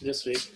Just wait.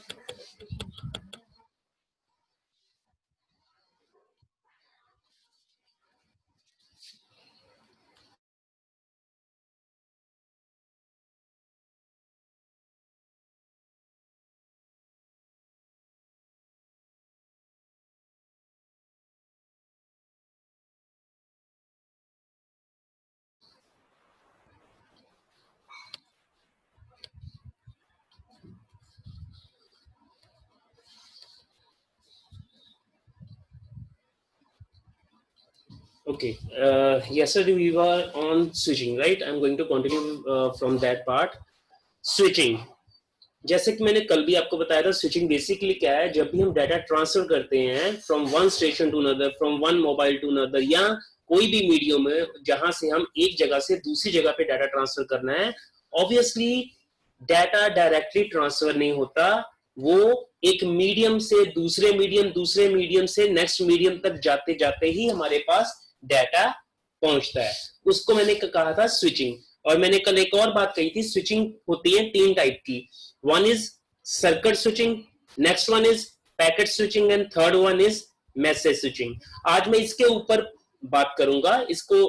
Okay. Yesterday we were on switching, right? I'm going to continue from that part. Switching. जैसे कि मैंने कल भी आपको बताया था, स्विचिंग बेसिकली क्या है? जब भी हम डाटा ट्रांसफर करते हैं from one station to another, from one mobile to another, या कोई भी मीडियम है जहां से हम एक जगह से दूसरी जगह पे डाटा ट्रांसफर करना है, ऑब्वियसली डाटा डायरेक्टली ट्रांसफर नहीं होता, वो एक मीडियम से दूसरे मीडियम से नेक्स्ट मीडियम तक जाते जाते ही हमारे पास डाटा पहुंचता है। उसको मैंने कहा था स्विचिंग। और मैंने कल एक और बात कही थी, स्विचिंग होती है 3 टाइप की। One is circuit switching, next one is packet switching, and third one is message switching. आज मैं इसके ऊपर बात करूंगा, इसको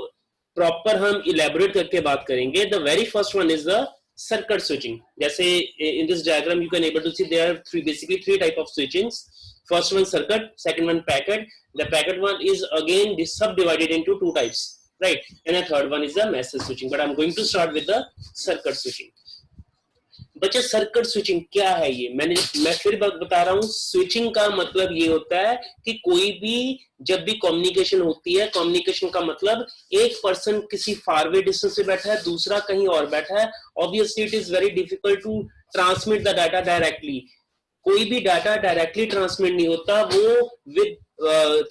प्रॉपर हम इलेबोरेट करके बात करेंगे। The very first one is the circuit switching. जैसे in this diagram you can able to see there are basically three type of switchings. First one circuit, second one packet. The packet one is again subdivided into 2 types, right? And the third one is the message switching. But I'm going to start with the circuit switching. बच्चे circuit switching क्या है? ये मैं फिर बता रहा हूं, switching का मतलब ये होता है कि कोई भी जब भी कम्युनिकेशन होती है, कम्युनिकेशन का मतलब एक पर्सन किसी फारवे डिस्टेंस पे बैठा है, दूसरा कहीं और बैठा है, obviously it is very difficult to transmit the data directly. कोई भी डाटा डायरेक्टली ट्रांसमिट नहीं होता, वो with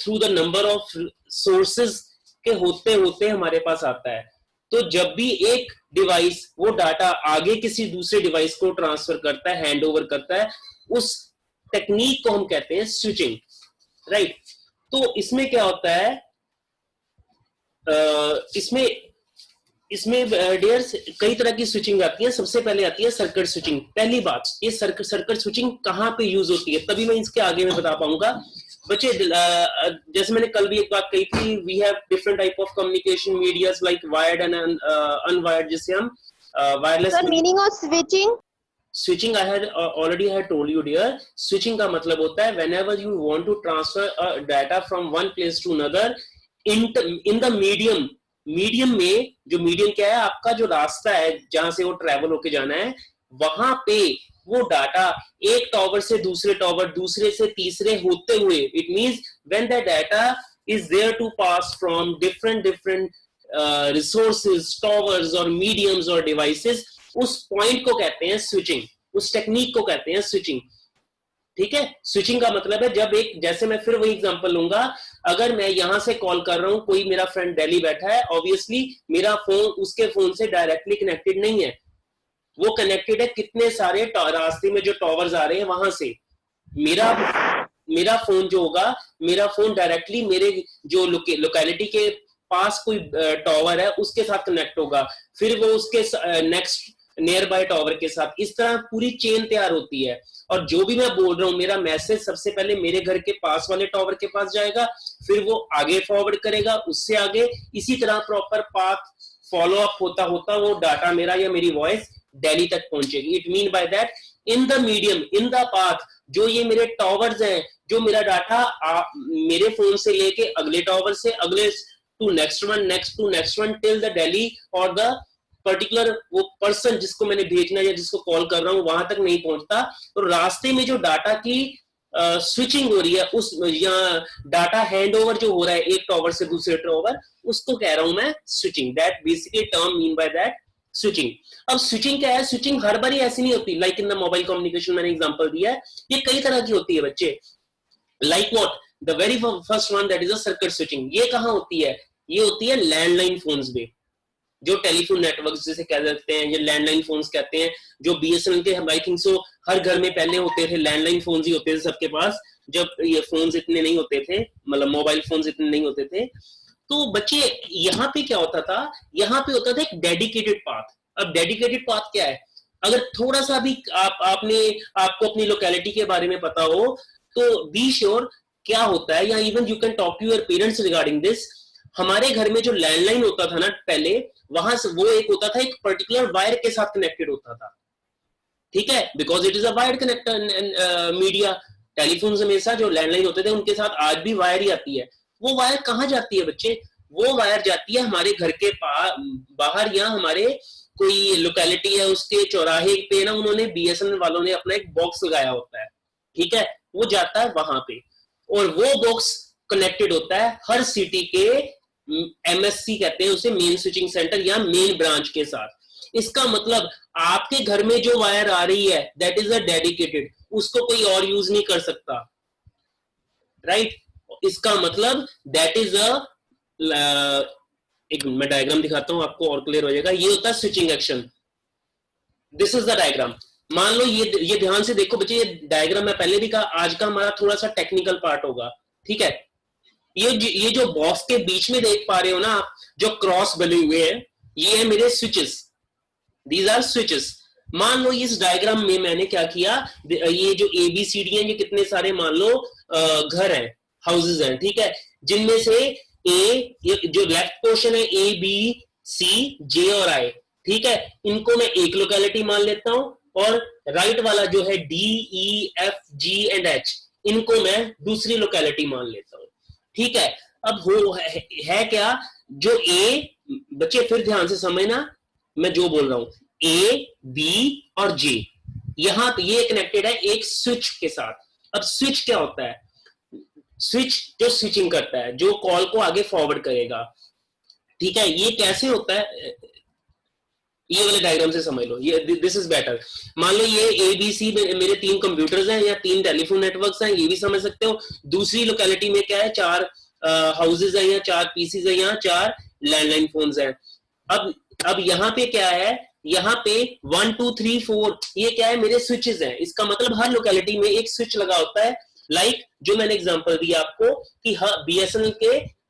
through the number of sources के होते होते हमारे पास आता है। तो जब भी एक डिवाइस वो डाटा आगे किसी दूसरे डिवाइस को ट्रांसफर करता है, हैंड ओवर करता है, उस टेक्निक को हम कहते हैं स्विचिंग, राइट? तो इसमें क्या होता है, इसमें डियर्स कई तरह की स्विचिंग आती है। सबसे पहले आती है सर्किट स्विचिंग। पहली बात, ये सर्किट स्विचिंग कहां पे यूज होती है, तभी मैं इसके आगे में बता पाऊंगा। बच्चे जैसे मैंने कल भी एक बात कही थी, we have different type of communication medias like wired and unwired, जिसे हम wireless. Sir, meaning of switching? Switching I had already had told you dear. Switching का मतलब होता है whenever you want to transfer data from one place to another in the medium में, जो medium क्या है, आपका जो रास्ता है जहां से वो ट्रेवल होके जाना है, वहां पे वो डाटा एक टॉवर से दूसरे टॉवर, दूसरे से तीसरे होते हुए, it means when the data is there to pass from different resources, towers और मीडियम्स और डिवाइसेस, उस पॉइंट को कहते हैं स्विचिंग, उस टेक्निक को कहते हैं स्विचिंग। ठीक है? स्विचिंग का मतलब है जब एक, जैसे मैं फिर वही एग्जांपल लूंगा, अगर मैं यहां से कॉल कर रहा हूं, कोई मेरा फ्रेंड दिल्ली बैठा है, ऑब्वियसली मेरा फोन उसके फोन से डायरेक्टली कनेक्टेड नहीं है, वो कनेक्टेड है कितने सारे रास्ते में जो टॉवर्स आ रहे हैं वहां से। मेरा फोन जो होगा, मेरा फोन डायरेक्टली मेरे जो लोकेलिटी के पास कोई टॉवर है उसके साथ कनेक्ट होगा, फिर वो उसके नेक्स्ट नियर बाय टॉवर के साथ, इस तरह पूरी चेन तैयार होती है। और जो भी मैं बोल रहा हूं, मेरा मैसेज सबसे पहले मेरे घर के पास वाले टॉवर के पास जाएगा, फिर वो आगे फॉरवर्ड करेगा, उससे आगे, इसी तरह प्रॉपर पाथ फॉलो अप होता होता वो डाटा मेरा या मेरी वॉइस दिल्ली तक पहुंचेगी। It mean by that in the medium, in the path, जो ये मेरे टॉवर्स हैं, जो मेरा डाटा मेरे फोन से लेके अगले टॉवर से अगले to next one till the Delhi और द पर्टिकुलर वो पर्सन जिसको मैंने भेजना या जिसको कॉल कर रहा हूं वहां तक नहीं पहुंचता। तो रास्ते में जो डाटा की स्विचिंग हो रही है, उस या डाटा हैंडओवर जो हो रहा है एक टॉवर से दूसरे टॉवर, उसको कह रहा हूं मैं switching. That basically term mean by that switching. अब स्विचिंग क्या है? स्विचिंग हर बार ऐसी नहीं होती, like in the mobile communication मैंने एग्जांपल दिया है, ये कई तरह की होती है बच्चे। Like what? The very first one that is a circuit switching. ये कहां होती है? ये होती है लैंडलाइन फोन्स में, जो टेलीफोन नेटवर्क जिसे कह सकते हैं, ये लैंडलाइन फोन्स कहते हैं, जो बीएसएनएल के, आई थिंक सो हर घर में पहले होते थे, लैंडलाइन फोन्स ही होते थे सबके पास, जब ये फोन्स इतने नहीं होते थे, मतलब मोबाइल फोन्स इतने नहीं होते थे। तो बच्चे यहाँ पे क्या होता था? यहाँ पे होता था एक डेडिकेटेड पाथ। अब डेडिकेटेड पाथ क्या है? अगर थोड़ा सा भी आपको अपनी लोकेलिटी के बारे में पता हो तो बी श्योर क्या होता है, या even you can talk to your parents regarding this. हमारे घर में जो लैंडलाइन होता था ना पहले, वहां से वो एक होता था, एक पर्टिकुलर वायर के साथ कनेक्टेड होता था, ठीक है, because it is a wired connector media. Telephone हमेशा जो लैंडलाइन होते थे उनके साथ आज भी वायर ही आती है। वो वायर कहाँ जाती है बच्चे? वो वायर जाती है हमारे घर के बाहर, या हमारे कोई लोकेलिटी है उसके चौराहे पे ना, उन्होंने बीएसएनएल वालों ने अपना एक बॉक्स लगाया होता है, ठीक है, वो जाता है वहां पे, और वो बॉक्स कनेक्टेड होता है हर सिटी के एमएससी कहते हैं उसे, मेन स्विचिंग सेंटर या मेन ब्रांच के साथ। इसका मतलब आपके घर में जो वायर आ रही है दैट इज अ डेडिकेटेड, उसको कोई और यूज नहीं कर सकता, राइट? इसका मतलब दैट इज अ, एक मैं डायग्राम दिखाता हूं आपको और क्लियर हो जाएगा। ये होता है switching action, this is the diagram. मान लो ये ध्यान से देखो बच्चे, ये डायग्राम मैं पहले भी कहा, आज का हमारा थोड़ा सा टेक्निकल पार्ट होगा, ठीक है। ये जो बॉक्स के बीच में देख पा रहे हो ना आप, जो क्रॉस बने हुए हैं, ये है मेरे स्विचेस, दीज आर स्विचेस। मान लो इस डायग्राम में मैंने क्या किया, ये जो एबीसीडी है, ये कितने सारे मान लो घर हैं, हाउसेज हैं, ठीक है, जिनमें से ये जो लेफ्ट पोर्शन है ए बी सी जे और आई, ठीक है, इनको मैं एक लोकेलिटी मान लेता हूं, और राइट वाला जो है D E F G and H, इनको मैं दूसरी लोकेलिटी मान लेता हूं, ठीक है। अब है क्या, जो ए, बच्चे फिर ध्यान से समझना मैं जो बोल रहा हूं, ए बी और जे, यहां ये कनेक्टेड है एक स्विच के साथ। अब स्विच क्या होता है? स्विच जो स्विचिंग करता है, जो कॉल को आगे फॉरवर्ड करेगा, ठीक है। ये कैसे होता है, ये वाले डायग्राम से समझ लो, ये दिस इज बेटर। मान लो ये एबीसी मेरे 3 कंप्यूटर्स हैं या 3 टेलीफोन नेटवर्क्स हैं, ये भी समझ सकते हो। दूसरी लोकेलिटी में क्या है, 4 हाउसेज हैं या 4 पीसीज हैं, यहाँ 4 लैंडलाइन फोन्स हैं। अब यहाँ पे क्या है, यहाँ पे 1 2 3 4 ये क्या है, मेरे स्विचेस हैं। इसका मतलब हर लोकेलिटी में एक स्विच लगा होता है, लाइक जो मैंने एग्जांपल दिया आपको कि बीएसएनएल के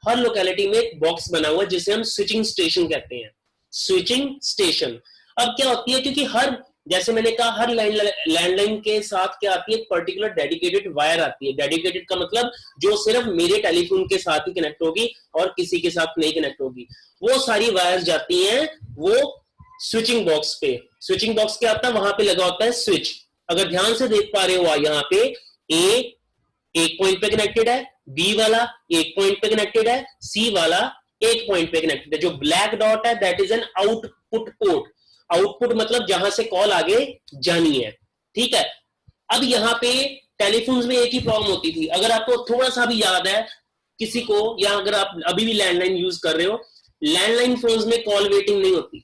हर लोकेलिटी में एक बॉक्स बना हुआ है जिसे हम स्विचिंग स्टेशन कहते हैं, स्विचिंग स्टेशन। अब क्या होती है, क्योंकि हर, जैसे मैंने कहा, हर लैंडलाइन के साथ क्या आती है, एक पर्टिकुलर डेडिकेटेड वायर आती है। डेडिकेटेड का मतलब जो सिर्फ मेरे टेलीफोन के साथ ही कनेक्ट होगी और किसी के साथ नहीं कनेक्ट होगी, वो सारी वायर्स जाती हैं वो स्विचिंग बॉक्स पे। स्विचिंग बॉक्स क्या आता है, वहां पे लगा होता है स्विच। अगर ध्यान से देख पा रहे हो, यहाँ पे ए एक पॉइंट पे कनेक्टेड है, बी वाला एक पॉइंट पे कनेक्टेड है, सी वाला एक पॉइंट पे कनेक्टेड है। जो ब्लैक डॉट है that is an output port. Output मतलब जहां से कॉल आगे जानी है, ठीक है। अब यहाँ पे टेलीफोन्स में एक ही प्रॉब्लम होती थी, अगर आपको थोड़ा सा भी याद है किसी को, या अगर आप अभी भी लैंडलाइन यूज कर रहे हो, लैंडलाइन फोन्स में कॉल वेटिंग नहीं होती,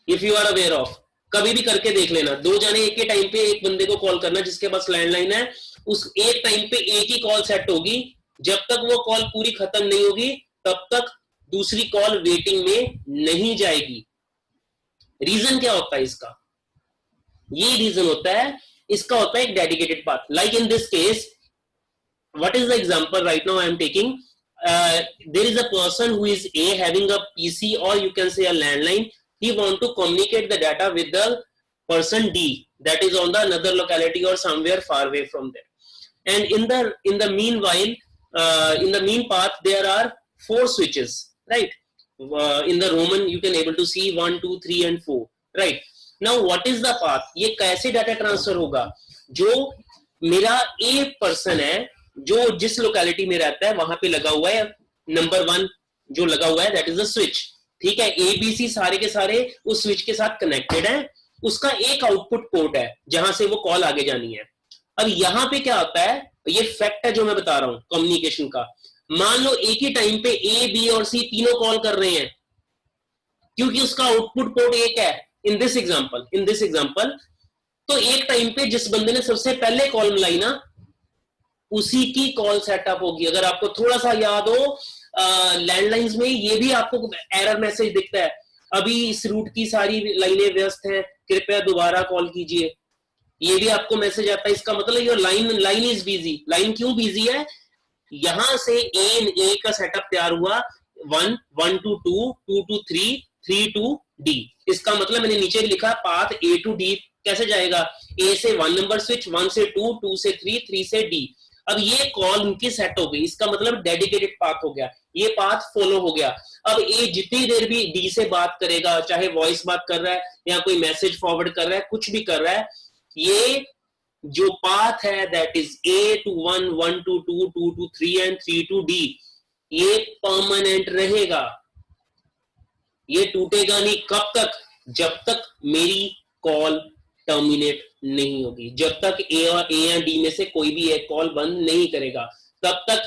if you are aware of. कभी भी करके देख लेना, 2 जने एक ही टाइम पे एक बंदे को कॉल करना जिसके पास लैंडलाइन है, उस एक टाइम पे एक ही कॉल सेट होगी, जब तक वो कॉल पूरी खत्म नहीं होगी तब तक दूसरी कॉल वेटिंग में नहीं जाएगी। रीजन क्या होता है इसका? ये रीजन होता है, इसका होता है एक dedicated path. Like in this case, what is the example right now I am taking, there is a person who is A having a PC or you can say a landline. He want to communicate the data with the person D that is on the another locality or somewhere far away from there. And in the meanwhile, in the mean path there are 4 switches, right? In the Roman you can able to see 1 2 3 and 4, right? Now what is the path? ये कैसे data transfer होगा? जो मेरा A person है जो जिस locality में रहता है वहां पे लगा हुआ है नंबर 1 जो लगा हुआ है दैट इज अ स्विच, ठीक है। एबीसी सारे के सारे उस स्विच के साथ कनेक्टेड है, उसका एक आउटपुट पोर्ट है जहां से वो कॉल आगे जानी है। अब यहाँ पे क्या होता है, ये फैक्ट है जो मैं बता रहा हूं कम्युनिकेशन का। मान लो एक ही टाइम पे ए बी और सी तीनों कॉल कर रहे हैं, क्योंकि उसका आउटपुट पोर्ट एक है। इन दिस एग्जांपल तो एक टाइम पे जिस बंदे ने सबसे पहले कॉल मिलाई ना, उसी की कॉल सेटअप होगी। अगर आपको थोड़ा सा याद हो, लैंडलाइंस में ये भी आपको एरर मैसेज दिखता है, अभी इस रूट की सारी लाइनें व्यस्त हैं, कृपया दोबारा कॉल कीजिए, ये भी आपको मैसेज आता है। इसका मतलब your line is busy. Line क्यों बिजी है? यहां से ए का सेटअप तैयार हुआ 1 1 to 2 2 to 3 3 to D। इसका मतलब मैंने नीचे भी लिखा पाथ A to D कैसे जाएगा, A से 1 नंबर स्विच, 1 से 2, 2 से 3, 3 से D। अब ये कॉल उनकी सेट हो गई, इसका मतलब डेडिकेटेड पाथ हो गया, ये पाथ फॉलो हो गया। अब ये जितनी देर भी डी से बात करेगा, चाहे वॉइस बात कर रहा है या कोई मैसेज फॉरवर्ड कर रहा है, कुछ भी कर रहा है, ये जो पाथ है that is A to 1, 1 to 2, 2 to 3 and 3 to D, ये परमानेंट रहेगा, ये टूटेगा नहीं। कब तक? जब तक मेरी कॉल टर्मिनेट नहीं होगी, जब तक ए या डी में से कोई भी एक कॉल बंद नहीं करेगा, तब तक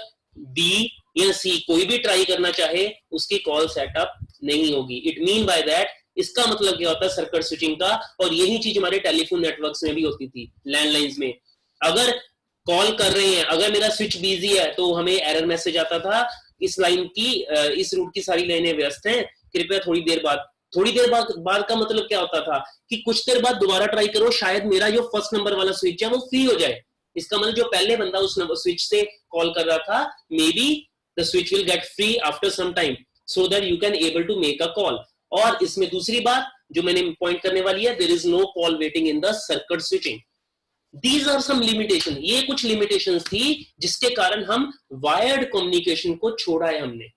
डी या सी कोई भी ट्राई करना चाहे उसकी कॉल सेटअप नहीं होगी। इट मीन बाय दैट, इसका मतलब क्या होता है सर्किट स्विचिंग का, और यही चीज हमारे टेलीफोन नेटवर्क्स में भी होती थी, लैंडलाइंस में। अगर कॉल कर रहे हैं, अगर मेरा स्विच बिजी है तो हमें एरर मैसेज आता था, इस लाइन की इस रूट की सारी लाइनें व्यस्त हैं, कृपया थोड़ी देर बाद का मतलब क्या होता था कि कुछ देर बाद दोबारा ट्राई करो, शायद मेरा जो फर्स्ट नंबर वाला स्विच है वो फ्री हो जाए। इसका मतलब जो पहले बंदा उस नंबर स्विच से कॉल कर रहा था, maybe the switch will get free after some time so that you can able to make a call. और इसमें दूसरी बात जो मैंने पॉइंट करने वाली है, there is no call waiting in the circuit switching. These are some limitation, ये कुछ लिमिटेशंस थी जिसके कारण हम वायर्ड कम्युनिकेशन को छोड़ा है हमने।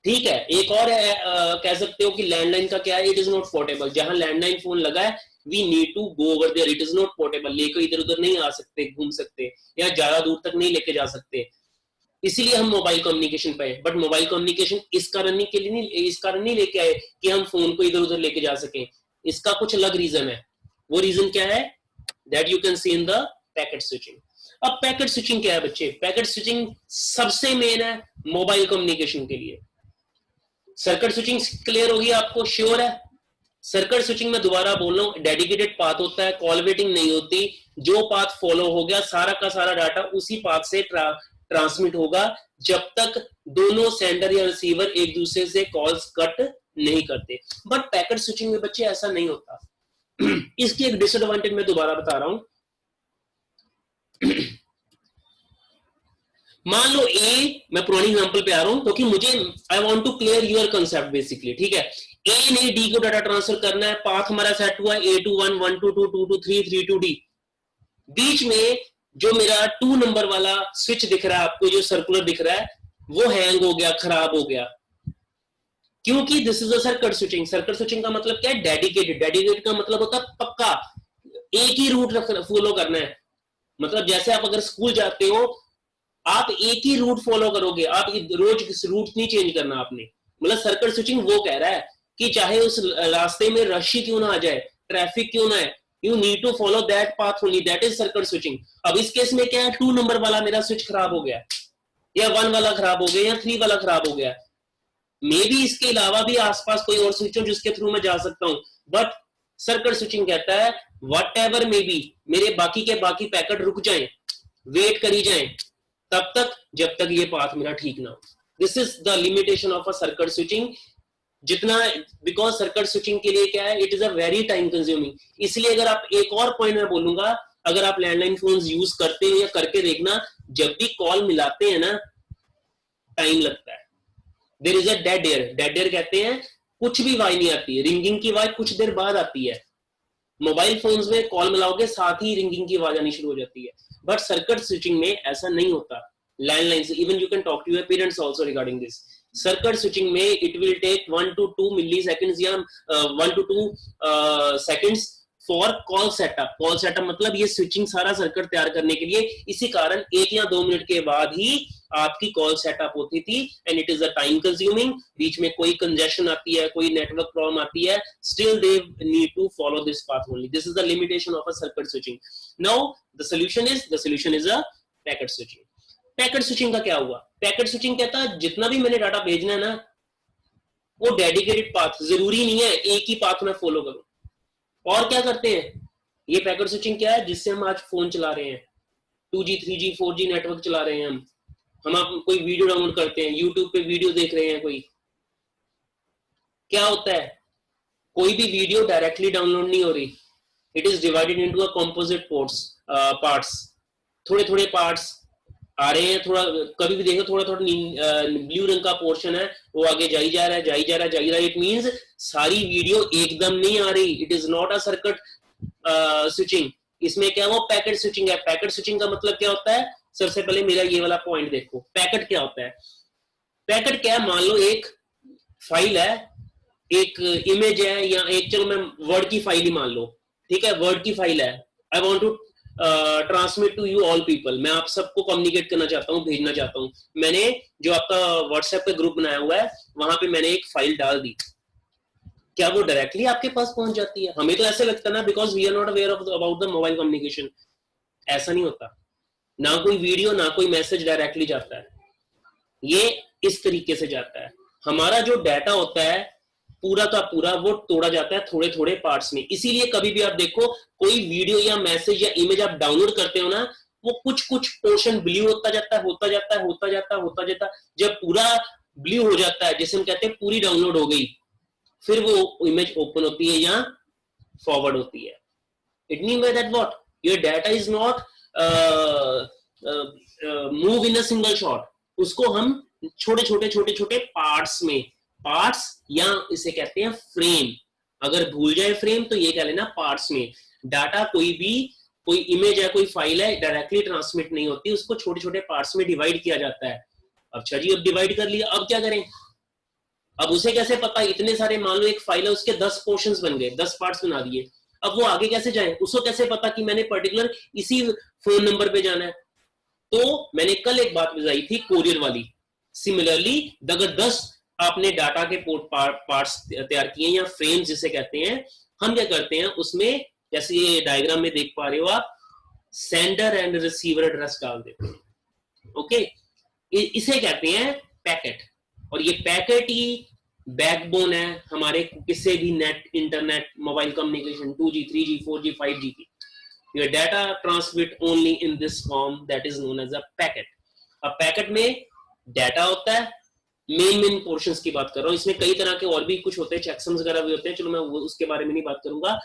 ठीक है, एक और है कह सकते हो कि लैंडलाइन का क्या है, इट इज नॉट पोर्टेबल। जहां लैंडलाइन फोन लगा है, we need to go over there, it is not portable. लेकर इधर उधर नहीं आ सकते, घूम सकते, या ज्यादा दूर तक नहीं लेके जा सकते, इसीलिए हम मोबाइल कम्युनिकेशन पे है। बट मोबाइल कम्युनिकेशन इस कारण के लिए नहीं, इस कारण नहीं लेके आए कि हम फोन को इधर उधर लेके जा सके, इसका कुछ अलग रीजन है। वो रीजन क्या है, that you can see in the packet switching. अब पैकेट स्विचिंग क्या है बच्चे? पैकेट स्विचिंग सबसे मेन है मोबाइल कम्युनिकेशन के लिए। सर्किट स्विचिंग क्लियर होगी आपको, श्योर है? सर्किट स्विचिंग में दोबारा बोल रहा हूं, डेडिकेटेड पाथ होता है, कॉल वेटिंग नहीं होती। जो पाथ फॉलो हो गया, सारा का सारा डाटा उसी पाथ से ट्रांसमिट होगा, जब तक दोनों सेंडर या रिसीवर एक दूसरे से कॉल्स कट नहीं करते। बट पैकेट स्विचिंग में बच्चे ऐसा नहीं होता। इसकी एक डिसएडवांटेज मैं दोबारा बता रहा हूं। मान लो ए, मैं पुरानी एग्जांपल पे आ रहा हूं क्योंकि मुझे I want to clear your concept basically. ठीक है, ए ने डी को डाटा ट्रांसफर करना है, पाथ हमारा सेट हुआ A to 1, 1 to 2, 2 to 3, 3 to D. बीच में जो मेरा 2 नंबर वाला स्विच दिख रहा है आपको, जो सर्कुलर दिख रहा है, वो हैंग हो गया, खराब हो गया, क्योंकि this is a circuit switching. Circuit switching का मतलब क्या है? डेडिकेटेड। डेडिकेटेड का मतलब होता है पक्का, एक ही रूट फॉलो करना है। मतलब जैसे आप अगर स्कूल जाते हो, आप एक ही रूट फॉलो करोगे, आप रोज रूट नहीं चेंज करना आपने। मतलब सर्किट स्विचिंग वो कह रहा है कि चाहे उस रास्ते में रश ही क्यों ना आ जाए, ट्रैफिक क्यों ना है, you need to follow that path only, that is circuit switching. अब इस केस में क्या है, 2 नंबर वाला मेरा स्विच खराब हो गया, या 1 वाला खराब हो गया, या 3 वाला खराब हो गया, मे बी इसके अलावा भी आसपास कोई और स्विच हो जिसके थ्रू मैं जा सकता हूं। बट सर्किट स्विचिंग कहता है वट एवर मे बी, मेरे बाकी के बाकी पैकेट रुक जाएं, वेट करी जाएं, तब तक जब तक ये पाथ मेरा ठीक ना हो। This is the limitation of a circuit switching. जितना, बिकॉज सर्किट स्विचिंग के लिए क्या है, it is a very time consuming. इसलिए अगर आप, एक और पॉइंट मैं बोलूंगा, अगर आप लैंडलाइन फोन्स यूज करते हो या करके देखना, जब भी कॉल मिलाते हैं ना, टाइम लगता है। There is a dead air. Dead air कहते हैं कुछ भी आवाज नहीं आती है, रिंगिंग की आवाज कुछ देर बाद आती है। मोबाइल फोन्स में कॉल मिलाओगे साथ ही रिंगिंग की आवाज आनी शुरू हो जाती है, बट सर्किट स्विचिंग में ऐसा नहीं होता। Landline, even you can talk to your parents also regarding this. Circuit switching में it will take 1 to 2 milliseconds या 1 to 2 seconds for call setup. Call setup मतलब ये स्विचिंग सारा सर्किट तैयार करने के लिए, इसी कारण 1 या 2 मिनट के बाद ही आपकी कॉल सेटअप होती थी, and it is a time consuming. बीच में कोई कंजेशन आती है, कोई नेटवर्क प्रॉब्लम आती है, still they need to follow this path only. This is the limitation of a circuit switching. Now the solution is a packet switching. Packet switching का क्या हुआ? पैकेट स्विचिंग कहता है जितना भी मैंने डाटा भेजना है ना, वो डेडिकेटेड पाथ, जरूरी नहीं है एक ही पाथ में फॉलो करूं। और क्या करते हैं, ये पैकेट स्विचिंग क्या है, जिससे हम आज फोन चला रहे हैं, 2G 3G 4G नेटवर्क चला रहे हैं हम आप कोई वीडियो डाउनलोड करते हैं, यूट्यूब पे वीडियो देख रहे हैं, कोई क्या होता है, कोई भी वीडियो डायरेक्टली डाउनलोड नहीं हो रही, it is divided into a composite parts, थोड़े थोड़े पार्ट्स, आ रहे हैं, थोड़ा कभी भी देखो थोड़ा थोड़ा ब्लू रंग का पोर्शन है वो आगे जाई जा रहा है, जाई जा रहा है, जाई जा रहा है। इट मींस सारी वीडियो एकदम नहीं आ रही। It is not a circuit switching, इसमें क्या वो पैकेट स्विचिंग है। पैकेट स्विचिंग का मतलब क्या होता है? सबसे पहले मेरा ये वाला पॉइंट देखो, पैकेट क्या होता है। पैकेट क्या है? मान लो एक फाइल है, एक इमेज है, या एक, चलो मैं वर्ड की फाइल ही मान लो, ठीक है, वर्ड की फाइल है। I want to transmit to you all people, मैं आप सबको कम्युनिकेट करना चाहता हूँ, भेजना चाहता हूँ। मैंने जो आपका व्हाट्सएप पे ग्रुप बनाया हुआ है वहां पे मैंने एक फाइल डाल दी, क्या वो डायरेक्टली आपके पास पहुंच जाती है? हमें तो ऐसे लगता है ना, because we are not aware of about the mobile communication. ऐसा नहीं होता, ना कोई वीडियो ना कोई मैसेज डायरेक्टली जाता है, ये इस तरीके से जाता है। हमारा जो डाटा होता है पूरा का पूरा वो तोड़ा जाता है थोड़े थोड़े पार्ट्स में। इसीलिए कभी भी आप देखो कोई वीडियो या मैसेज या इमेज आप डाउनलोड करते हो ना, वो कुछ कुछ पोर्शन ब्लू होता जाता है, होता जाता है, होता जाता है, होता जाता है। जब पूरा ब्लू हो जाता है, जिसे हम कहते हैं पूरी डाउनलोड हो गई, फिर वो इमेज ओपन होती है या फॉरवर्ड होती है। It mean by that what your data is not move in a single shot, उसको हम छोटे छोटे छोटे छोटे पार्ट्स में, पार्ट्स या इसे कहते हैं फ्रेम। अगर भूल जाए फ्रेम तो ये कह लेना पार्ट्स में। डाटा कोई भी, कोई इमेज है, कोई फाइल है, डायरेक्टली ट्रांसमिट नहीं होती, उसको छोटे छोटे पार्ट्स में डिवाइड किया जाता है। अच्छा जी, अब डिवाइड कर लिया, अब क्या करें? अब उसे कैसे पता? इतने सारे, मान लो एक फाइल है, उसके 10 पोर्शंस बन गए, 10 पार्ट्स बना दिए। अब वो आगे कैसे जाए? उसको कैसे पता कि मैंने पर्टिकुलर इसी फोन नंबर पे जाना है? तो मैंने कल एक बात बताई थी कोरियर वाली। सिमिलरली अगर 10 आपने डाटा के पार्ट्स तैयार किए या फ्रेम्स जिसे कहते हैं, हम क्या करते हैं उसमें, जैसे ये डायग्राम में देख पा रहे हो आप, सेंडर एंड रिसीवर एड्रेस डाल देते हैं। ओके, इसे कहते हैं पैकेट। और ये पैकेट ही बैकबोन है हमारे किसी भी net, internet, mobile communication, 2G 3G 4G 5G की। Your data transmit only in this form that is known as a packet. अब पैकेट में डाटा होता है, मेन पोर्शंस की बात कर रहा हूं, इसमें कई तरह के और भी कुछ होते हैं, चेकसम्स वगैरह भी होते हैं, चलो मैं उसके बारे में नहीं बात करूंगा।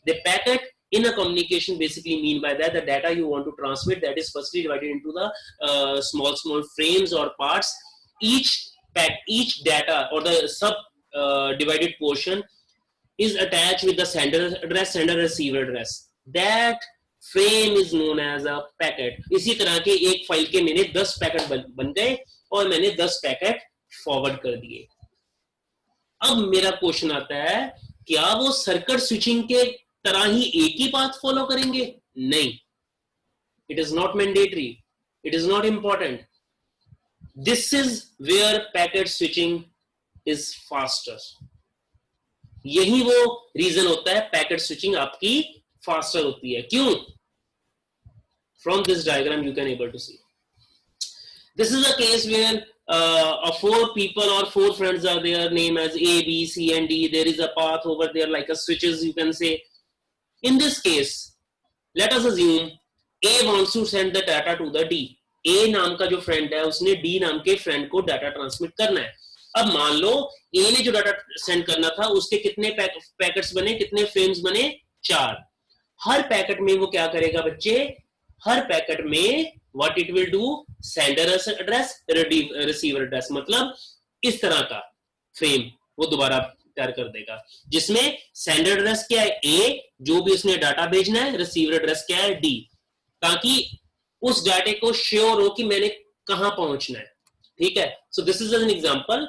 The packet in a communication basically mean by that the data you want to transmit, that is firstly divided into the small frames or parts. Each data or the sub divided portion is attached with the sender address, sender receiver address. That frame is known as a packet. इसी तरह के एक file के मैंने 10 packet बन गए और मैंने 10 पैकेट फॉरवर्ड कर दिए। अब मेरा क्वेश्चन आता है, क्या वो सर्किट स्विचिंग के तरह ही एक ही पाथ फॉलो करेंगे? नहीं, it is not mandatory, it is not important. This is where packet switching is faster. यही वो रीजन होता है पैकेट स्विचिंग आपकी फास्टर होती है। क्यों? From this diagram you can able to see. This is a case where 4 people or 4 friends are there, name as A, B, C and D. There is a path over there like a switches you can say. In this case, let us assume A wants to send the data to the D. A नाम का जो friend है उसने D नाम के friend को data transmit करना है। अब मान लो A ने जो डाटा सेंड करना था उसके कितने पैकेट्स बने, कितने फ्रेम्स बने? 4। हर पैकेट में वो क्या करेगा बच्चे? हर पैकेट में what it will do, sender address, receiver address, मतलब इस तरह का फ्रेम वो दोबारा तैयार कर देगा, जिसमें सेंडर एड्रेस क्या है? ए, जो भी उसने डाटा भेजना है, रिसीवर एड्रेस क्या है? डी, ताकि उस डाटे को श्योर हो कि मैंने कहां पहुंचना है। ठीक है, so this is an example.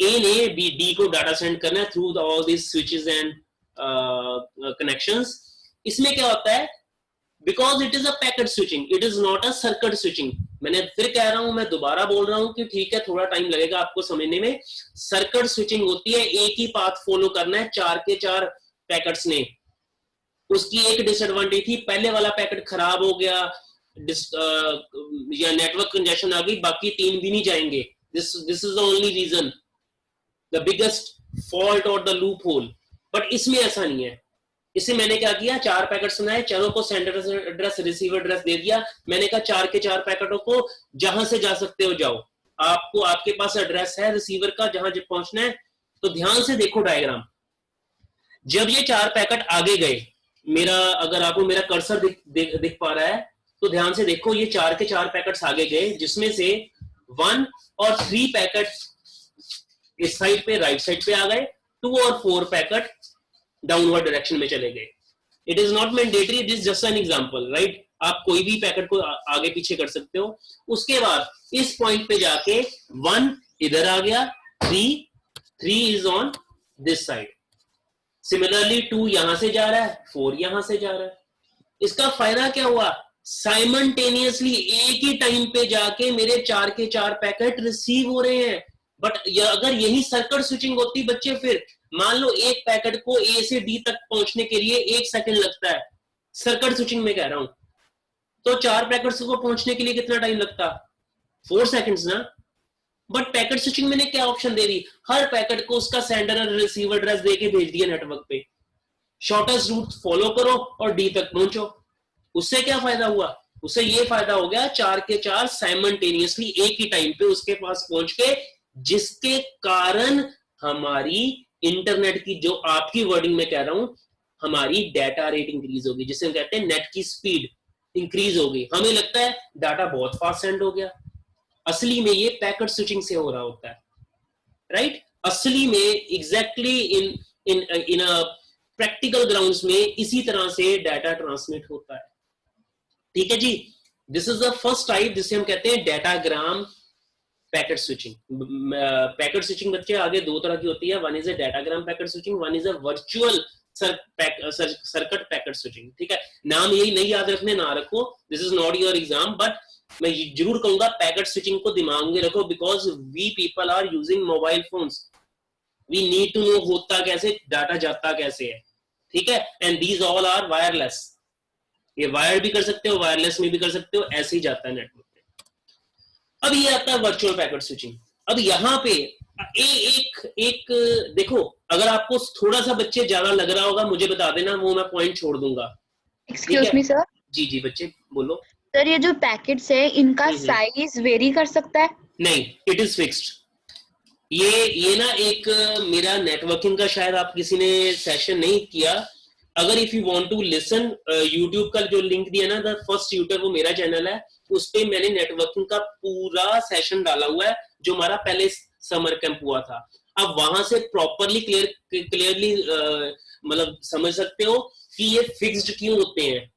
A ने बी डी को डाटा सेंड करना है through all these switches and connections. इसमें क्या होता है? Because it is a packet switching, it is not a circuit switching. मैंने फिर कह रहा हूं, मैं दोबारा बोल रहा हूं कि ठीक है थोड़ा टाइम लगेगा आपको समझने में। सर्किट स्विचिंग होती है एक ही पाथ फॉलो करना है 4 के 4 पैकेट्स ने। उसकी एक डिसएडवांटेज थी, पहले वाला पैकेट खराब हो गया या नेटवर्क कंजेशन आ गई, बाकी 3 भी नहीं जाएंगे। This is the only reason, the biggest fault और द लूप होल। बट इसमें ऐसा नहीं है। इसे मैंने क्या किया, 4 पैकेट सुनाए, चारों को सेंडर एड्रेस, रिसीवर एड्रेस दे दिया। मैंने कहा 4 के 4 पैकेटों को जहां से जा सकते हो जाओ, आपको आपके पास एड्रेस है रिसीवर का जहां पहुंचना है। तो ध्यान से देखो डायग्राम, जब ये 4 पैकेट आगे गए, मेरा अगर आपको मेरा कर्सर दिख पा रहा है, तो ध्यान से देखो, ये 4 के 4 पैकेट्स आगे गए, जिसमें से 1 और 3 पैकेट इस साइड पे राइट साइड पे आ गए, 2 और 4 पैकेट डाउनवर्ड डायरेक्शन में चले गए। It is not mandatory, it is just an example, right. आप कोई भी पैकेट को आगे पीछे कर सकते हो। उसके बाद इस पॉइंट पे जाके 1 इधर आ गया, 3 is on this side. Similarly 2 यहां से जा रहा है, 4 यहां से जा रहा है। इसका फायदा क्या हुआ, साइमल्टेनियसली एक ही टाइम पे जाके मेरे 4 के 4 पैकेट रिसीव हो रहे हैं। बट अगर यही सर्किट स्विचिंग होती बच्चे, फिर मान लो एक पैकेट को ए से डी तक पहुंचने के लिए 1 सेकंड लगता है, सर्किट स्विचिंग में कह रहा हूं, तो 4 पैकेट्स को पहुंचने के लिए कितना टाइम लगता, 4 सेकंड्स ना। बट पैकेट स्विचिंग मैंने क्या ऑप्शन दे दी, हर पैकेट को उसका सेंडर और रिसीवर एड्रेस देके भेज दिया नेटवर्क पे, शॉर्टेस्ट रूट फॉलो करो और डी तक पहुंचो। उससे क्या फायदा हुआ, उससे ये फायदा हो गया 4 के 4 साइमल्टेनियसली एक ही टाइम पे उसके पास पहुंच के, जिसके कारण हमारी इंटरनेट की, जो आपकी वर्डिंग में कह रहा हूं, हमारी डाटा रेट इंक्रीज होगी, जिसे हम कहते हैं नेट की स्पीड इंक्रीज होगी। हमें लगता है डाटा बहुत फास्ट सेंड हो गया, असली में ये पैकेट स्विचिंग से हो रहा होता है, राइट। असली में exactly in a practical grounds में इसी तरह से डाटा ट्रांसमिट होता है, ठीक है जी। This is the first type, जिसे हम कहते हैं datagram packet switching. Packet switching बच्चे आगे 2 तरह की होती है, one is a datagram packet switching, one is a virtual circuit packet switching, ठीक है। नाम यही नहीं याद रखने, ना रखो, this is not your exam, but मैं जरूर कहूंगा पैकेट स्विचिंग को दिमाग में रखो, because we people are using mobile phones, we need to know होता कैसे, डाटा जाता कैसे है, ठीक है। And these all are wireless, ये वायर भी कर सकते हो, वायरलेस में भी कर सकते हो, ऐसे ही जाता है नेटवर्क पे। अब ये आता है वर्चुअल पैकेट स्विचिंग। अब यहाँ पे एक देखो, अगर आपको थोड़ा सा बच्चे ज्यादा लग रहा होगा मुझे बता देना, वो मैं पॉइंट छोड़ दूंगा। Excuse me sir. जी जी बच्चे बोलो। सर ये जो पैकेट्स है इनका साइज वेरी कर सकता है? नहीं, इट इज फिक्स्ड। ये ना एक मेरा नेटवर्किंग का शायद आप किसी ने सेशन नहीं किया, अगर if you want to listen, YouTube का जो लिंक दिया ना, द फर्स्ट ट्यूटर, वो मेरा चैनल है, उस पे मैंने नेटवर्किंग का पूरा सेशन डाला हुआ है, जो हमारा पहले समर कैंप हुआ था। अब वहां से प्रॉपरली क्लियरली मतलब समझ सकते हो कि ये फिक्स्ड क्यों होते हैं।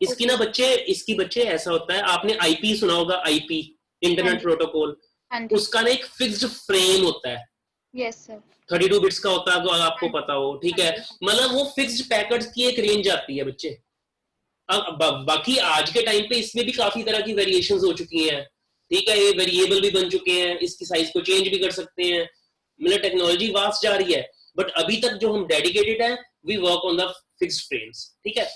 इसकी ना बच्चे, इसकी बच्चे ऐसा होता है, आपने आईपी सुना होगा, आईपी इंटरनेट प्रोटोकॉल, उसका ना एक फिक्स्ड फ्रेम होता है। Yes sir. 32 बिट्स का होता है, अगर आपको पता हो, ठीक है। मतलब वो फिक्स्ड पैकेट्स की एक रेंज आती है बच्चे। अब बाकी आज के टाइम पे इसमें भी काफी तरह की वेरिएशंस हो चुकी हैं, ठीक है। ये वेरिएबल भी बन चुके हैं, इसकी साइज को चेंज भी कर सकते हैं, मतलब टेक्नोलॉजी वास्ट जा रही है। बट अभी तक जो हम डेडिकेटेड है, we work on the fixed frames, ठीक है।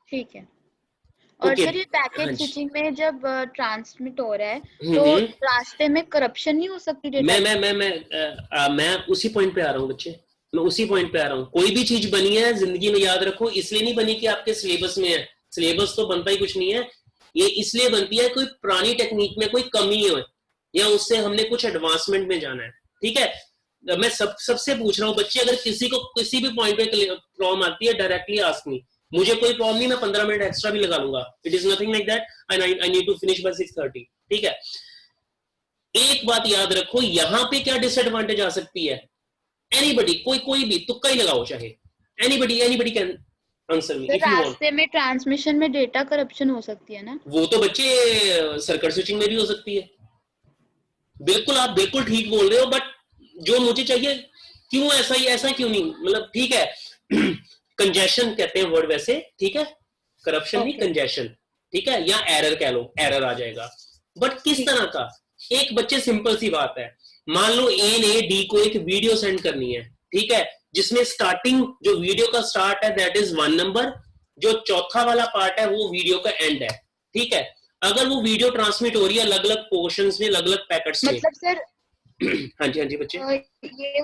ठीक है। और सर ये पैकेट स्विचिंग में जब ट्रांसमिट हो रहा है तो रास्ते में करप्शन नहीं हो सकती डेटा? मैं उसी पॉइंट पे आ रहा हूँ बच्चे, मैं उसी पॉइंट पे आ रहा हूँ। कोई भी चीज बनी है जिंदगी में, याद रखो, इसलिए नहीं बनी कि आपके सिलेबस में है, सिलेबस तो बनता ही कुछ नहीं है, ये इसलिए बनती है कोई पुरानी टेक्निक में कोई कमी हो या उससे हमने कुछ एडवांसमेंट में जाना है, ठीक है। मैं सबसे पूछ रहा हूँ बच्चे, अगर किसी को किसी भी पॉइंट पे प्रॉब्लम आती है, डायरेक्टली आस्क मी, मुझे कोई प्रॉब्लम नहीं, मैं 15 मिनट एक्स्ट्रा भी लगा लूंगा, it is nothing like that, I need to finish by 6:30, ठीक है। एक बात याद रखो, यहां पे क्या डिसएडवांटेज आ सकती है, एनीबडी, कोई भी तुक्का ही लगाओ, चाहे anybody can answer me if you want. रास्ते में ट्रांसमिशन में डेटा करप्शन हो सकती है ना? वो तो बच्चे सर्किट स्विचिंग में भी हो सकती है, बिल्कुल, आप बिल्कुल ठीक बोल रहे हो, बट जो मुझे चाहिए, क्यों ऐसा ही, ऐसा क्यों नहीं, मतलब ठीक है कंजेशन कहते हैं वर्ड वैसे, ठीक है, करप्शन नहीं, कंजेशन, ठीक है, या एरर कह लो, एरर आ जाएगा। बट किस तरह का, एक बच्चे सिंपल सी बात है, मान लो ए ने डी को एक वीडियो सेंड करनी है, ठीक है, जिसमें स्टार्टिंग जो वीडियो का स्टार्ट है दैट इज 1 नंबर, जो चौथा वाला पार्ट है वो वीडियो का एंड है, ठीक है। अगर वो वीडियो ट्रांसमिट हो रही है अलग अलग पोर्शंस में, अलग अलग पैकेट्स में, मतलब सर हाँ जी बच्चे, ये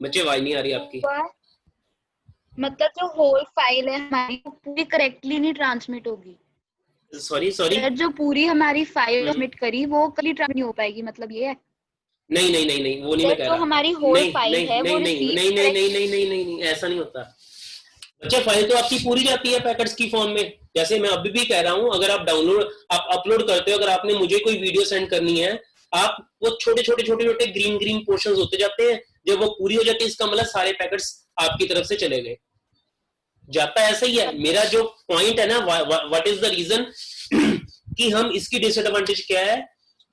बच्चे आवाज नहीं आ रही आपकी। मतलब जो होल फाइल है हमारी पूरी करेक्टली नहीं ट्रांसमिट होगी? सॉरी जो पूरी हमारी फाइल सबमिट करी वो कभी ट्रांसमिट नहीं हो पाएगी, मतलब ये है? नहीं, वो नहीं मैं कह रहा, जो हमारी होल फाइल है वो नहीं, ऐसा नहीं होता बच्चे फाइल तो आपकी पूरी जाती है पैकेट्स की फॉर्म में। जैसे मैं अभी भी कह रहा हूं, अगर आप आप अपलोड करते हो, अगर आपने मुझे कोई वीडियो सेंड करनी है, आप वो छोटे छोटे ग्रीन पोर्शंस होते जाते हैं, जब वो पूरी हो जाती है इसका मतलब सारे पैकेट्स आपकी तरफ से चले गए। जाता ऐसा ही है। मेरा जो पॉइंट है ना, व्हाट इज द रीजन कि हम इसकी डिसएडवांटेज क्या है,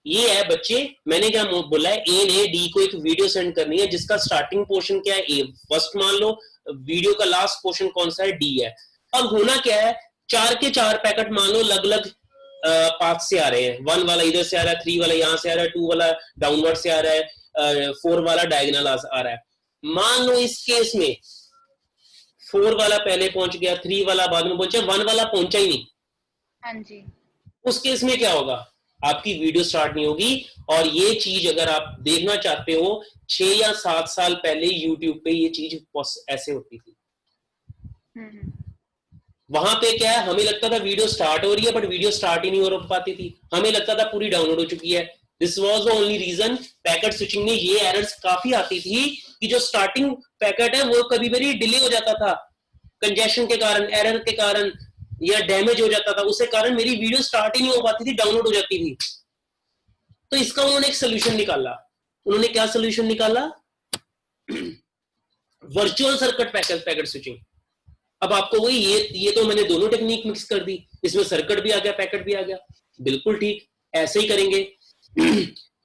ये है बच्चे, मैंने क्या बोला है, ए ने डी को एक वीडियो सेंड करनी है जिसका स्टार्टिंग पोर्शन क्या है, ए फर्स्ट मान लो, वीडियो का लास्ट पोर्शन कौन सा है, डी है। अब होना क्या है, 4 के 4 पैकेट मान लो अलग अलग पाथ से आ रहे हैं, 1 वाला इधर से आ रहा है, 3 वाला यहां से आ रहा है, 2 वाला डाउनवर्ड से आ रहा है, 4 वाला डायगोनल आ रहा है। मान लो इस केस में 4 वाला पहले पहुंच गया, 3 वाला बाद में पहुंचा, 1 वाला पहुंचा ही नहीं। हाँ जी। उस केस में क्या होगा, आपकी वीडियो स्टार्ट नहीं होगी। और ये चीज अगर आप देखना चाहते हो, 6 या 7 साल पहले यूट्यूब पे ये चीज ऐसे होती थी। वहां पे क्या है, हमें लगता था वीडियो स्टार्ट हो रही है, बट वीडियो स्टार्ट ही नहीं हो पाती थी, हमें लगता था पूरी डाउनलोड हो चुकी है। This was the only reason. Packet switching में ये एरर्स काफी आती थी कि जो स्टार्टिंग पैकेट है वो कभी कभी डिले हो जाता था, कंजेशन के कारण, एरर के कारण, या डैमेज हो जाता था, उसके कारण मेरी वीडियो स्टार्ट ही नहीं हो पाती थी, डाउनलोड हो जाती थी। तो इसका उन्होंने एक सोल्यूशन निकाला। उन्होंने क्या सोल्यूशन निकाला, वर्चुअल सर्किट पैकेट स्विचिंग। अब आपको वही, ये तो मैंने दोनों टेक्निक मिक्स कर दी, इसमें सर्किट भी आ गया, पैकेट भी आ गया, बिल्कुल ठीक, ऐसे ही करेंगे।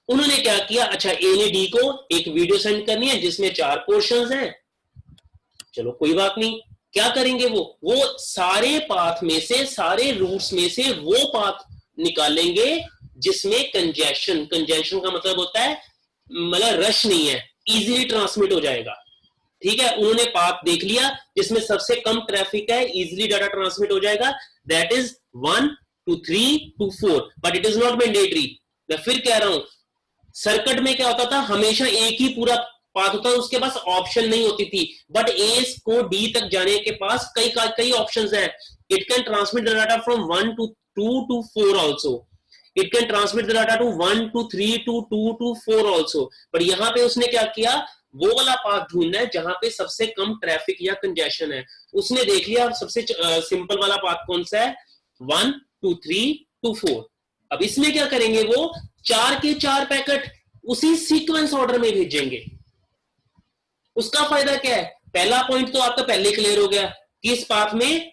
उन्होंने क्या किया, अच्छा ए ने डी को एक वीडियो सेंड करनी है जिसमें 4 पोर्शंस हैं, चलो कोई बात नहीं, क्या करेंगे, वो सारे पाथ में से, सारे रूट्स में से वो पाथ निकालेंगे जिसमें कंजेशन का मतलब होता है, मतलब रश नहीं है, इजीली ट्रांसमिट हो जाएगा। ठीक है, उन्होंने पाथ देख लिया जिसमें सबसे कम ट्रैफिक है, इजीली डाटा ट्रांसमिट हो जाएगा, that is 1 to 3 to 4, but it is not mandatory. मैं फिर कह रहा हूं, सर्किट में क्या होता था, हमेशा एक ही पूरा पाथ होता, उसके पास ऑप्शन नहीं होती थी, बट ए को डी तक जाने के पास कई ऑप्शंस हैं। It can transmit the data from 1 to 2 to 4 also, it can transmit the data to 1 to 3 to 2 to 4 also. पर यहां पे उसने क्या किया, वो वाला पाथ ढूंढना है जहां पे सबसे कम ट्रैफिक या कंजेशन है। उसने देख लिया सबसे सिंपल वाला पाथ कौन सा है, 1 to 3 to 4। अब इसमें क्या करेंगे, वो 4 के 4 पैकेट उसी सीक्वेंस ऑर्डर में भेजेंगे। उसका फायदा क्या है, पहला पॉइंट तो आपका पहले क्लियर हो गया कि इस पाथ में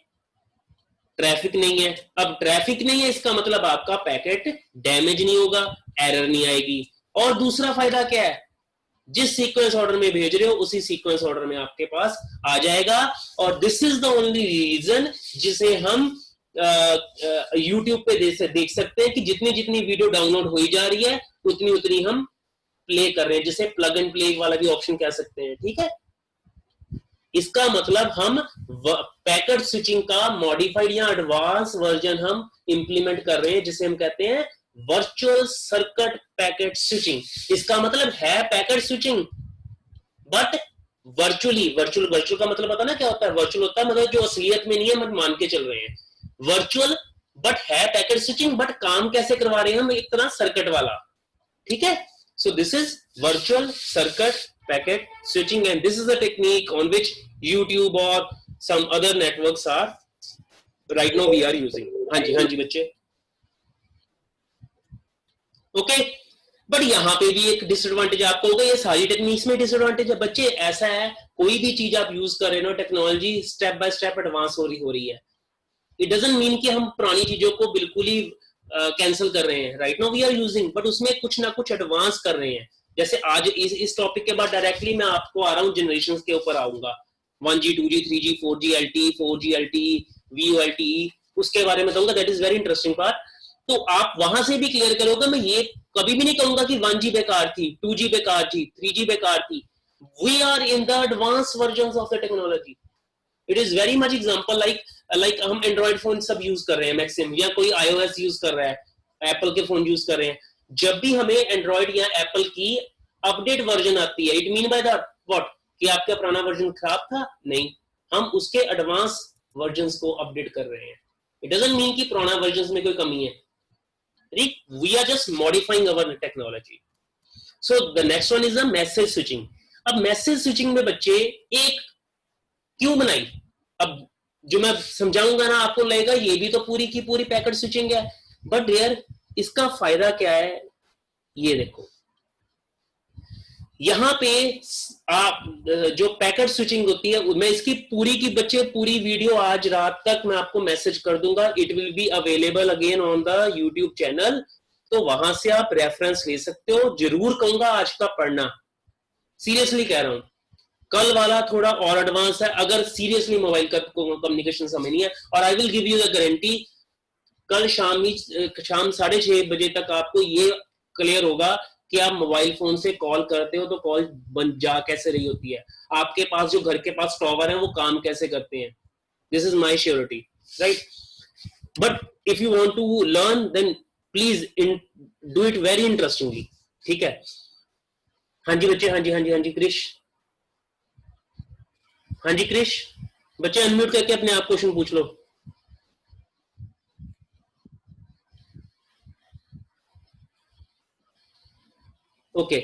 ट्रैफिक नहीं है। अब ट्रैफिक नहीं है इसका मतलब आपका पैकेट डैमेज नहीं होगा, एरर नहीं आएगी। और दूसरा फायदा क्या है, जिस सीक्वेंस ऑर्डर में भेज रहे हो उसी सीक्वेंस ऑर्डर में आपके पास आ जाएगा। और this is the only reason जिसे हम YouTube पे देख सकते हैं कि जितनी जितनी वीडियो डाउनलोड हो जा रही है उतनी उतनी हम प्ले कर रहे हैं, जिसे प्लग एंड प्ले वाला भी ऑप्शन कह सकते हैं। ठीक है, इसका मतलब हम पैकेट स्विचिंग का मॉडिफाइड या एडवांस वर्जन हम इंप्लीमेंट कर रहे हैं, जिसे हम कहते हैं वर्चुअल सर्किट पैकेट स्विचिंग। इसका मतलब है packet switching but virtually. Virtual का मतलब पता ना क्या होता है, वर्चुअल होता है मतलब जो असलियत में नहीं है, हम मान के चल रहे हैं। वर्चुअल बट है पैकेट स्विचिंग, बट काम कैसे करवा रहे हैं हम, एक तरह सर्किट वाला। ठीक है, so this is virtual circuit packet switching and this is the technique on which YouTube or some other networks are right now we are using। हाँ जी बच्चे, ओके। बट यहाँ पे भी एक डिसएडवांटेज आपको होगा, ये सारी टेक्निक्स में डिसएडवांटेज है बच्चे। ऐसा है, कोई भी चीज आप यूज कर रहे हो, technology step by step advance हो रही है। इट डजंट मीन कि हम पुरानी चीजों को बिल्कुल ही कैंसिल कर रहे हैं। Right now we are using, but उसमें कुछ ना कुछ एडवांस कर रहे हैं। जैसे आज इस टॉपिक के बाद डायरेक्टली मैं आपको आ रहा हूँ जनरेशन के ऊपर आऊंगा, 1G 2G 3G 4G LTE 4G LTE VoLTE, उसके बारे में बताऊंगा। That is very interesting part. तो आप वहां से भी क्लियर करोगे। मैं ये कभी भी नहीं कहूंगा कि 1G बेकार थी, 2G बेकार थी, 3G बेकार थी। We are in the advance version of the technology. It is very much example like हम एंड्रॉइड फोन सब यूज कर रहे हैं मैक्सिमम, या कोई iOS यूज कर रहा है, एप्पल के फोन यूज कर रहे हैं। जब भी हमें एंड्रॉइड या एप्पल की अपडेट वर्जन आती है, it mean by that what, कि आपका पुराना वर्जन खराब था, नहीं, हम उसके एडवांस वर्जन्स को अपडेट कर रहे हैं। इट डजंट मीन कि पुराना वर्जन्स में कोई कमी है। We are just modifying our technology. So the next one is the message switching. अब मैसेज स्विचिंग में बच्चे एक क्यों बनाई, अब जो मैं समझाऊंगा ना आपको लगेगा ये भी तो पूरी की पूरी पैकेट स्विचिंग है, बट यार इसका फायदा क्या है ये देखो। यहां पे आप जो पैकेट स्विचिंग होती है, मैं इसकी पूरी की बच्चे पूरी वीडियो आज रात तक मैं आपको मैसेज कर दूंगा, it will be available again on the YouTube channel, तो वहां से आप रेफरेंस ले सकते हो। जरूर कहूंगा आज का पढ़ना, सीरियसली कह रहा हूं। कल वाला थोड़ा और एडवांस है अगर सीरियसली मोबाइल का कम्युनिकेशन समझ नहीं है, और I will give you the guarantee कल शाम 6:30 बजे तक आपको ये क्लियर होगा कि आप मोबाइल फोन से कॉल करते हो तो कॉल जा कैसे रही होती है, आपके पास जो घर के पास टॉवर है वो काम कैसे करते हैं। This is my surety, right? But if you want to learn then please do it very interestingly, ठीक है? हाँ जी बच्चे, हाँ जी हाँ जी हाँ जी क्रिश, हाँ जी क्रिश, बच्चे अनम्यूट करके अपने आप क्वेश्चन पूछ लो। Okay,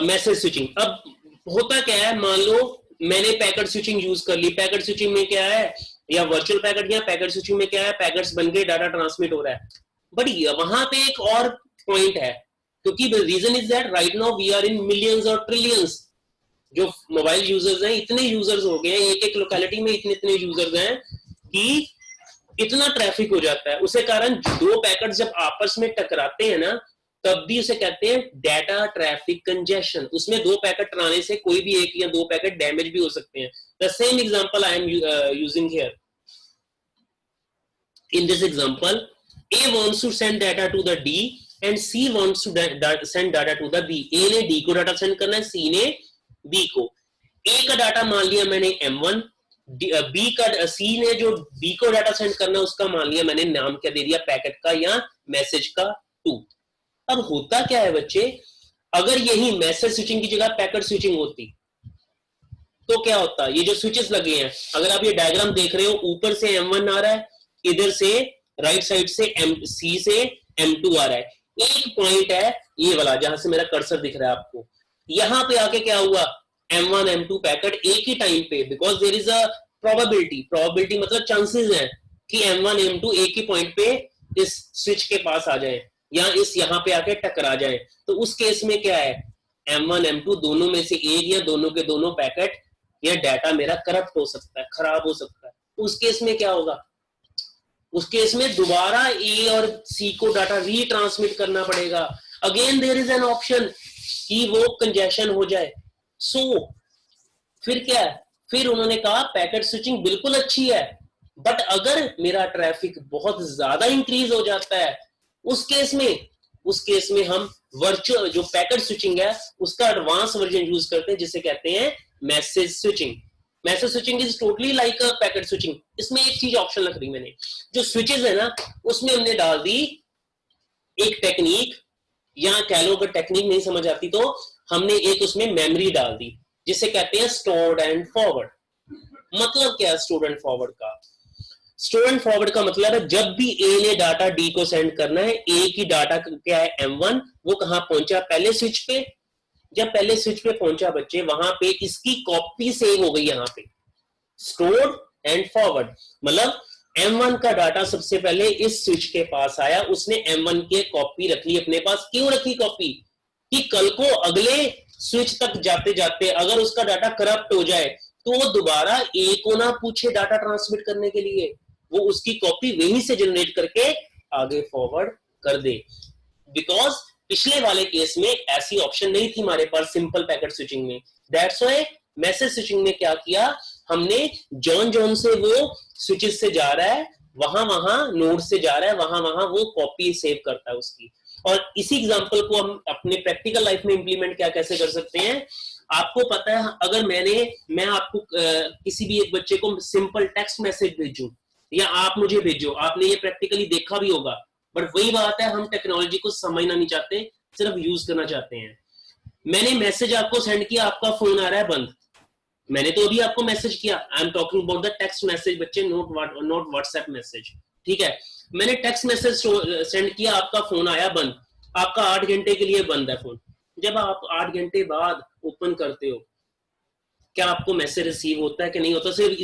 message switching. अब होता क्या है, मान लो मैंने पैकेट स्विचिंग यूज कर ली। पैकेट स्विचिंग में क्या है, या वर्चुअल पैकेट या पैकेट स्विचिंग में क्या है, पैकेट्स बन के डाटा ट्रांसमिट हो रहा है। बट वहां पे एक और पॉइंट है, क्योंकि reason is that right now we are in millions और ट्रिलियंस जो मोबाइल यूजर्स हैं, इतने यूजर्स हो गए हैं, एक एक लोकेलिटी में इतने इतने यूजर्स हैं कि इतना ट्रैफिक हो जाता है। उसे कारण दो पैकेट जब आपस में टकराते हैं ना, तब भी उसे कहते हैं डाटा ट्रैफिक कंजेशन। उसमें दो पैकेट टकराने से कोई भी एक या दो पैकेट डैमेज भी हो सकते हैं। The same example I am using here. In this example, A wants to send data to the D and C wants to send data to the B. A ने D को data send करना है, C ने B को। A का data मान लिया मैंने M1, B का C ने जो B को डाटा सेंड करना है उसका मान लिया मैंने नाम क्या दे दिया, पैकेट का या मैसेज का 2। अब होता क्या है बच्चे, अगर यही मैसेज स्विचिंग की जगह पैकेट स्विचिंग होती तो क्या होता, ये जो स्विचेस लगे हैं, अगर आप ये डायग्राम देख रहे हो, ऊपर से M1 आ रहा है, इधर से राइट साइड से C से M2 आ रहा है। एक पॉइंट है ये वाला जहां से मेरा कर्सर दिख रहा है आपको, यहां पे आके क्या हुआ, M1 M2 पैकेट एक ही टाइम पे, because there is a probability मतलब चांसेस है कि M1 M2 एक ही पॉइंट पे इस स्विच के पास आ जाए या इस यहां पे आके टकरा जाए। तो उस केस में क्या है, M1 M2 दोनों में से एक या दोनों के दोनों पैकेट या डाटा मेरा करप्ट हो सकता है, खराब हो सकता है। उस केस में क्या होगा, उस केस में दोबारा ए और सी को डाटा रीट्रांसमिट करना पड़ेगा। Again there is an option कि वो कंजेशन हो जाए। सो फिर क्या है, फिर उन्होंने कहा पैकेट स्विचिंग बिल्कुल अच्छी है, बट अगर मेरा ट्रैफिक बहुत ज्यादा इंक्रीज हो जाता है, उस केस में हम वर्चुअल जो पैकेट स्विचिंग है उसका एडवांस वर्जन यूज करते हैं, जिसे कहते हैं message switching. Message switching is totally like a packet switching. इसमें एक चीज ऑप्शन रख दी मैंने, जो स्विचेस है ना उसमें हमने डाल दी एक टेक्निक, या कह लो अगर टेक्निक नहीं समझ आती तो हमने एक उसमें मेमोरी डाल दी, जिसे कहते हैं स्टोर्ड एंड फॉरवर्ड। मतलब क्या है स्टोर्ड एंड फॉरवर्ड का, स्टोर एंड फॉरवर्ड का मतलब है जब भी ए ने डाटा डी को सेंड करना है, ए की डाटा क्या है M1, वो कहां पहुंचा, पहले स्विच पे। जब पहले स्विच पे पहुंचा बच्चे, वहां पे इसकी कॉपी सेव हो गई, यहां पे स्टोर्ड एंड फॉरवर्ड मतलब M1 का डाटा सबसे पहले इस स्विच के पास आया, उसने M1 की कॉपी रख ली अपने पास। क्यों रखी कॉपी, कि कल को अगले स्विच तक जाते जाते अगर उसका डाटा करप्ट हो जाए तो वो दोबारा ए को ना पूछे डाटा ट्रांसमिट करने के लिए, वो उसकी कॉपी वहीं से जनरेट करके आगे फॉरवर्ड कर दे। बिकॉज पिछले वाले केस में ऐसी ऑप्शन नहीं थी हमारे पास सिंपल पैकेट स्विचिंग में। दैट्स व्हाई मैसेज स्विचिंग में क्या किया हमने, जॉन से वो स्विचेस से जा रहा है, वहां नोड से जा रहा है, वहां वो कॉपी सेव करता है उसकी। और इसी एग्जांपल को हम अपने प्रैक्टिकल लाइफ में इंप्लीमेंट क्या कैसे कर सकते हैं, आपको पता है, अगर मैं आपको किसी भी एक बच्चे को सिंपल टेक्स्ट मैसेज भेजूं या आप मुझे भेजो, आपने ये प्रैक्टिकली देखा भी होगा, बट वही बात है हम टेक्नोलॉजी को समझना नहीं चाहते, सिर्फ यूज करना चाहते हैं। मैंने मैसेज आपको सेंड किया, आपका फोन आ रहा है बंद, मैंने तो अभी आपको मैसेज किया, आई am talking about the text message बच्चे, नॉट व्हाट्सएप मैसेज, ठीक है। मैंने टेक्स्ट मैसेज सेंड किया, आपका फोन आया बंद, आपका 8 घंटे के लिए बंद है फोन। जब आप 8 घंटे बाद ओपन करते हो क्या आपको मैसेज रिसीव होता है कि नहीं होता? सिर्फ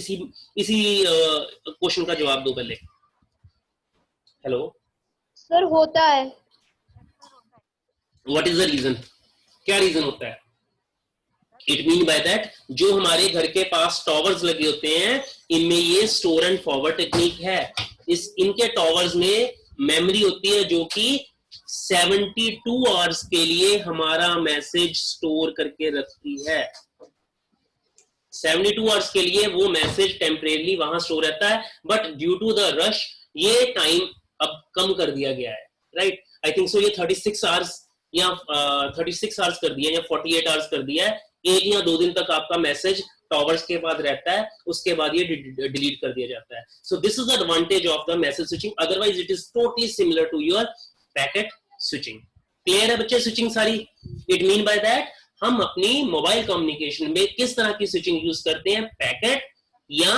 इसी क्वेश्चन का जवाब दो पहले। हेलो सर, होता है। What is the reason? क्या रीजन होता है? इट मीन बाय दैट जो हमारे घर के पास टॉवर्स लगे होते हैं, इनमें ये स्टोर एंड फॉरवर्ड टेक्निक है। इनके टॉवर्स में मेमोरी होती है जो कि 72 आवर्स के लिए हमारा मैसेज स्टोर करके रखती है। 72 आवर्स के लिए वो मैसेज टेम्परेरी वहां स्टोर रहता है, but due to the rush ये टाइम अब कम कर दिया गया है, राइट? आई थिंक सो ये 36 आवर्स या 36 आवर्स कर दिया या 48 आवर्स कर दिया है। 1 या 2 दिन तक आपका मैसेज टॉवर्स के बाद रहता है, उसके बाद ये डिलीट कर दिया जाता है। So this is the advantage of the message switching, otherwise it is totally similar to your packet switching. Clear है बच्चे स्विचिंग सारी? इट मीन बाय दैट हम अपनी मोबाइल कम्युनिकेशन में किस तरह की स्विचिंग यूज करते हैं, पैकेट या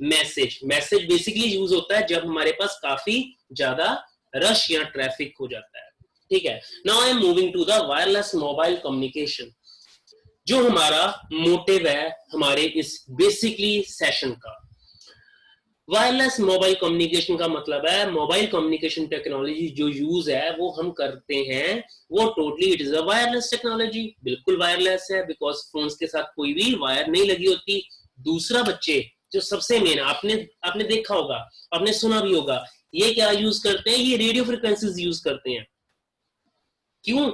मैसेज। मैसेज बेसिकली यूज होता है जब हमारे पास काफी ज्यादा रश या ट्रैफिक हो जाता है, ठीक है? Now I am moving to the wireless mobile communication, जो हमारा मोटिव है हमारे इस बेसिकली सेशन का। वायरलेस मोबाइल कम्युनिकेशन का मतलब है मोबाइल कम्युनिकेशन टेक्नोलॉजी जो यूज है वो हम करते हैं वो totally it is a wireless technology. बिल्कुल वायरलेस है, बिकॉज फोन्स के साथ कोई भी वायर नहीं लगी होती। दूसरा बच्चे जो सबसे मेन आपने देखा होगा, आपने सुना भी होगा, ये क्या यूज करते हैं? ये रेडियो फ्रिक्वेंसीज यूज करते हैं। क्यों?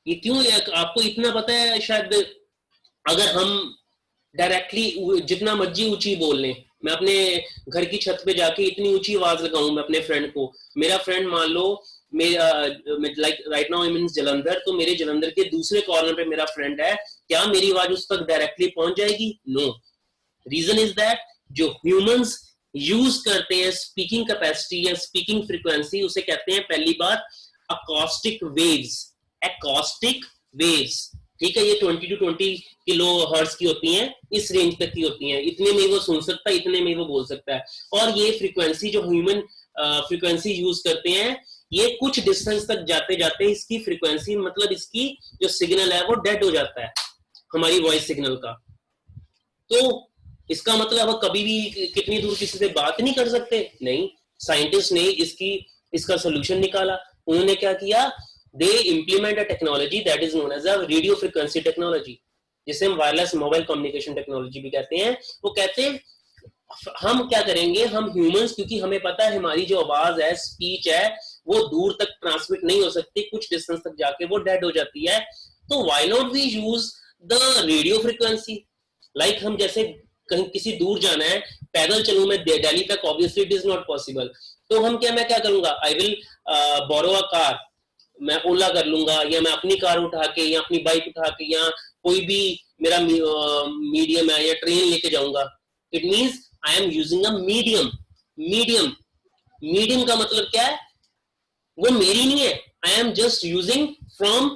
ये क्यों? आपको इतना पता है शायद, अगर हम डायरेक्टली जितना मर्जी ऊंची बोल लें, मैं अपने घर की छत पे जाके इतनी ऊंची आवाज लगाऊं मैं अपने फ्रेंड को, मेरा फ्रेंड मान लो मेरा like right now I mean Jalandhar, तो मेरे जलंधर के दूसरे कॉर्नर पे मेरा फ्रेंड है, क्या मेरी आवाज उस तक डायरेक्टली पहुंच जाएगी? नो। रीजन इज दैट जो ह्यूमंस यूज करते हैं स्पीकिंग कैपेसिटी या स्पीकिंग फ्रीक्वेंसी, उसे कहते हैं पहली बात अकॉस्टिक वेव्स। अकॉस्टिक वेव्स, ठीक है? ये 20 to 20 किलो हर्ट्ज की होती हैं, इस रेंज तक की होती हैं। इतने में वो सुन सकता है, इतने में वो बोल सकता है। और ये फ्रीक्वेंसी जो ह्यूमन फ्रीक्वेंसी यूज करते हैं, ये कुछ डिस्टेंस तक जाते जाते इसकी फ्रीक्वेंसी मतलब इसकी जो सिग्नल है वो डेड हो जाता है हमारी वॉइस सिग्नल का। तो इसका मतलब अब कभी भी कितनी दूर किसी से बात नहीं कर सकते? नहीं। साइंटिस्ट ने इसका सोल्यूशन निकाला। उन्होंने क्या किया? they implement a technology that is known as a radio frequency technology, जिसे हम वायरलेस मोबाइल कम्युनिकेशन टेक्नोलॉजी भी कहते हैं। वो कहते हैं हम क्या करेंगे, हम ह्यूमंस, क्योंकि हमें पता है हमारी जो आवाज है, स्पीच है, वो दूर तक ट्रांसमिट नहीं हो सकती, कुछ डिस्टेंस तक जाके वो डेड हो जाती है। तो why not we use the radio frequency? Like हम जैसे कहीं किसी दूर जाना है, पैदल चलूं मैं दिल्ली तक, obviously it is not possible. तो मैं क्या करूंगा? I will borrow a car, मैं ओला कर लूंगा, या मैं अपनी कार उठा के या अपनी बाइक उठा के या कोई भी मेरा मीडियम है या ट्रेन लेके जाऊंगा। It means I am using a medium. Medium का मतलब क्या है? वो मेरी नहीं है, I am just using from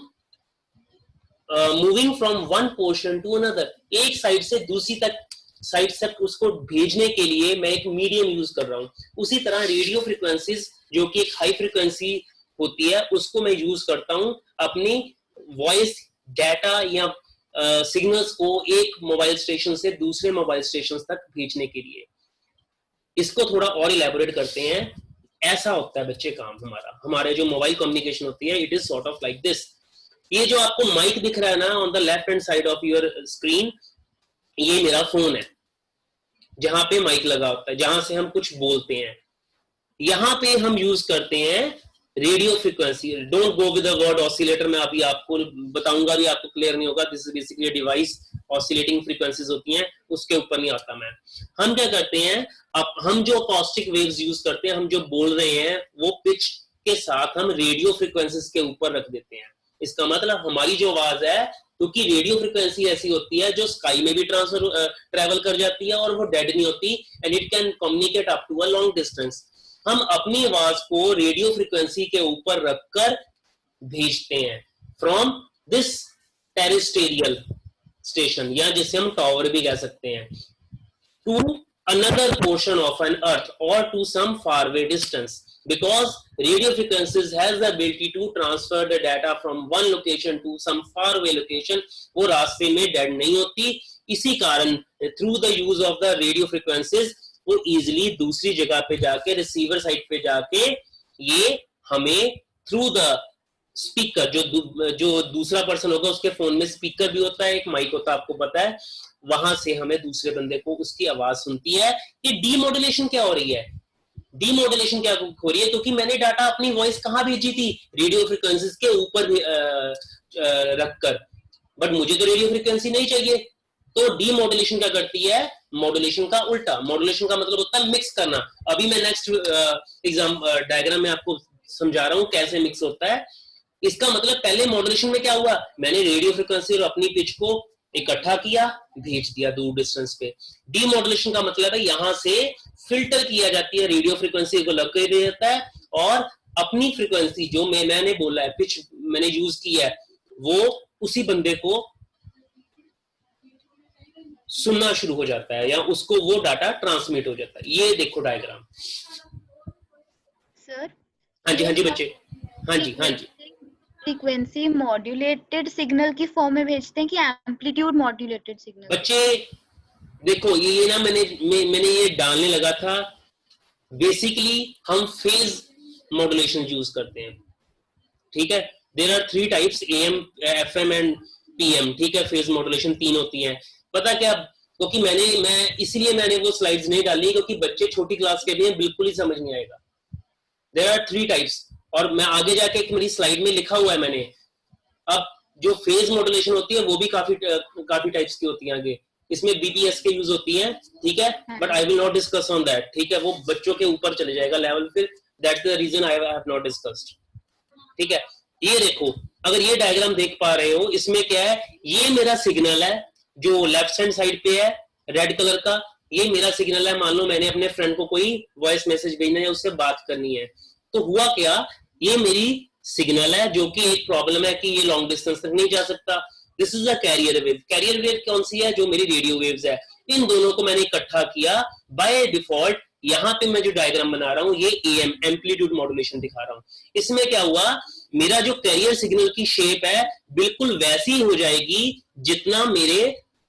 moving from one portion to another, एक साइड से दूसरी साइड तक उसको भेजने के लिए मैं एक मीडियम यूज कर रहा हूं। उसी तरह रेडियो फ्रीक्वेंसीज जो कि एक हाई फ्रीक्वेंसी होती है, उसको मैं यूज करता हूं अपनी वॉइस डाटा या सिग्नल्स को एक मोबाइल स्टेशन से दूसरे मोबाइल स्टेशन तक भेजने के लिए। इसको थोड़ा और इलेबोरेट करते हैं। ऐसा होता है बच्चे काम हमारे जो मोबाइल कम्युनिकेशन होती है, it is sort of like this. ये जो आपको माइक दिख रहा है ना on the left hand side of your screen, ये मेरा फोन है जहां पे माइक लगा होता है, जहां से हम कुछ बोलते हैं। यहां पे हम यूज करते हैं radio frequency. Don't go with the word oscillator, मैं अभी आपको बताऊंगा भी, आपको क्लियर नहीं होगा। This is basically a device, oscillating frequencies होती हैं, उसके ऊपर नहीं आता मैं। हम क्या करते हैं, अब हम जो अकॉस्टिक वेव्स यूज करते हैं, हम जो बोल रहे हैं वो पिच के साथ हम रेडियो फ्रीक्वेंसीज के ऊपर रख देते हैं। इसका मतलब हमारी जो आवाज है, क्योंकि रेडियो फ्रीक्वेंसी ऐसी होती है जो स्काई में भी ट्रेवल कर जाती है और वो डेड नहीं होती, and it can communicate up to a long distance. हम अपनी आवाज को रेडियो फ्रीक्वेंसी के ऊपर रखकर भेजते हैं फ्रॉम दिस टेरेस्ट्रियल स्टेशन, या जिसे हम टावर भी कह सकते हैं, to another portion of an earth और to some far away distance, because radio frequencies has the ability to transfer the data from one location to some far away location। वो रास्ते में डेड नहीं होती, इसी कारण through the use of the radio frequencies वो easily दूसरी जगह पे जाके रिसीवर साइड पे जाके ये हमें थ्रू द स्पीकर, जो दूसरा पर्सन होगा उसके फोन में स्पीकर भी होता है, एक माइक होता है, आपको पता है, वहां से हमें दूसरे बंदे को उसकी आवाज सुनती है। ये डीमॉड्यूलेशन क्या हो रही है? डीमॉड्यूलेशन क्या हो रही है? क्योंकि मैंने डाटा अपनी वॉइस कहां भेजी थी? रेडियो फ्रिक्वेंसीज के ऊपर रखकर, बट मुझे तो रेडियो फ्रिक्वेंसी नहीं चाहिए। तो डीमॉड्यूलेशन क्या करती है? मॉड्यूलेशन का उल्टा। मॉड्यूलेशन का मतलब होता है मिक्स करना। अभी मैं नेक्स्ट एग्जाम डायग्राम में आपको समझा रहा हूं कैसे मिक्स होता है। इसका मतलब पहले मॉड्यूलेशन में क्या हुआ, मैंने रेडियो फ्रिक्वेंसी और अपनी पिच को इकट्ठा किया, भेज दिया दूर डिस्टेंस पे। डीमॉड्यूलेशन का मतलब है यहां से फिल्टर किया जाती है, रेडियो फ्रिक्वेंसी को लग कर दे जाता है और अपनी फ्रिक्वेंसी जो मैंने बोला है, पिच मैंने यूज किया है, वो उसी बंदे को सुनना शुरू हो जाता है या उसको वो डाटा ट्रांसमिट हो जाता है। ये देखो डायग्राम सर। हाँ जी बच्चे, हाँ जी फ्रीक्वेंसी मॉड्यूलेटेड सिग्नल की फॉर्म में भेजते हैं कि एम्पलीट्यूड मॉड्यूलेटेड सिग्नल? बच्चे देखो ये ना मैंने ये डालने लगा था। बेसिकली हम फेज मॉड्यूलेशन यूज करते हैं, ठीक है। There are 3 types, AM, FM and PM, ठीक है। फेज मॉड्यूलेशन 3 होती हैं। पता क्या, क्योंकि मैं इसलिए मैंने वो स्लाइड्स नहीं डाली क्योंकि बच्चे छोटी क्लास के लिए बिल्कुल ही समझ नहीं आएगा। देयर आर 3 टाइप्स और मैं आगे जाके एक मेरी स्लाइड में लिखा हुआ है मैंने। अब जो फेज मॉड्यूलेशन होती है वो भी काफी टाइप्स की होती है आगे। इसमें BPS के यूज होती है, ठीक है, but I will not discuss on that, ठीक है। वो बच्चों के ऊपर चले जाएगा लेवल, फिर that's the reason I have not discussed, ठीक है। ये देखो, अगर ये डायग्राम देख पा रहे हो, इसमें क्या है, ये मेरा सिग्नल है जो लेफ्ट हैंड साइड पे है रेड कलर का। ये मेरा सिग्नल है, मान लो मैंने अपने फ्रेंड को कोई वॉइस मैसेज भेजना है, उससे बात करनी है। तो हुआ क्या, ये मेरी सिग्नल है जो कि एक प्रॉब्लम है कि ये लॉन्ग डिस्टेंस तक नहीं जा सकता। This is a carrier wave. Carrier wave कौन सी है? जो मेरी रेडियो वेव्स है। इन दोनों को मैंने इकट्ठा किया बाय डिफॉल्ट। यहाँ पे मैं जो डायग्राम बना रहा हूँ ये AM एम्पलीट्यूड मॉड्यूलेशन दिखा रहा हूँ। इसमें क्या हुआ, मेरा जो कैरियर सिग्नल की शेप है बिल्कुल वैसी हो जाएगी जितना मेरे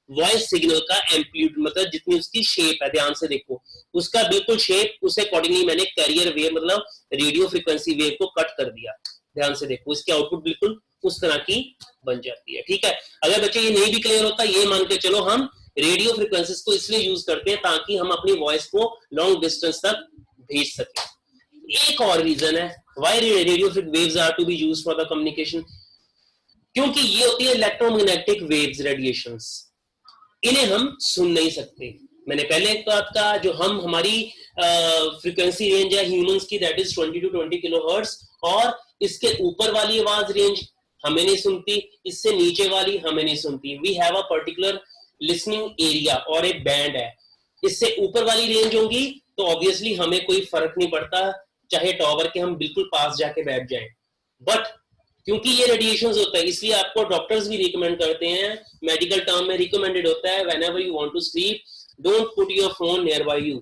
वॉइस सिग्नल का एम्पलीट्यूड, मतलब जितनी उसकी शेप है, ध्यान से देखो उसका बिल्कुल शेप, उसे अकॉर्डिंगली मैंने कैरियर वेव मतलब रेडियो फ्रीक्वेंसी वेव को कट कर दिया। ध्यान से देखो, इसकी आउटपुट बिल्कुल उस तरह की बन जाती है, ठीक है। अगर बच्चे ये नहीं भी क्लियर होता, ये मान के चलो हम रेडियो फ्रीक्वेंसीज को इसलिए यूज करते हैं ताकि हम अपनी वॉइस को लॉन्ग डिस्टेंस तक भेज सके। एक और रीजन है why radio waves are to be used for the communication, क्योंकि ये होती है इलेक्ट्रोमैग्नेटिक वेव्स, रेडिएशंस। इन्हें हम सुन नहीं सकते। मैंने पहले एक बात कहा, जो हमारी फ्रीक्वेंसी रेंज है ह्यूमंस की, दैट इज 20 to 20 किलोहर्ट्ज, और इसके ऊपर वाली आवाज रेंज हमें नहीं सुनती, इससे नीचे वाली हमें नहीं सुनती। We have a particular listening area और एक बैंड है। इससे ऊपर वाली रेंज होगी तो ऑब्वियसली हमें कोई फर्क नहीं पड़ता, चाहे टॉवर के हम बिल्कुल पास जाके बैठ जाएं। बट क्योंकि ये रेडिएशंस होता है, इसलिए आपको डॉक्टर्स भी रिकमेंड करते हैं, मेडिकल टर्म में रिकमेंडेड होता है, whenever you want to sleep don't put your phone nearby you,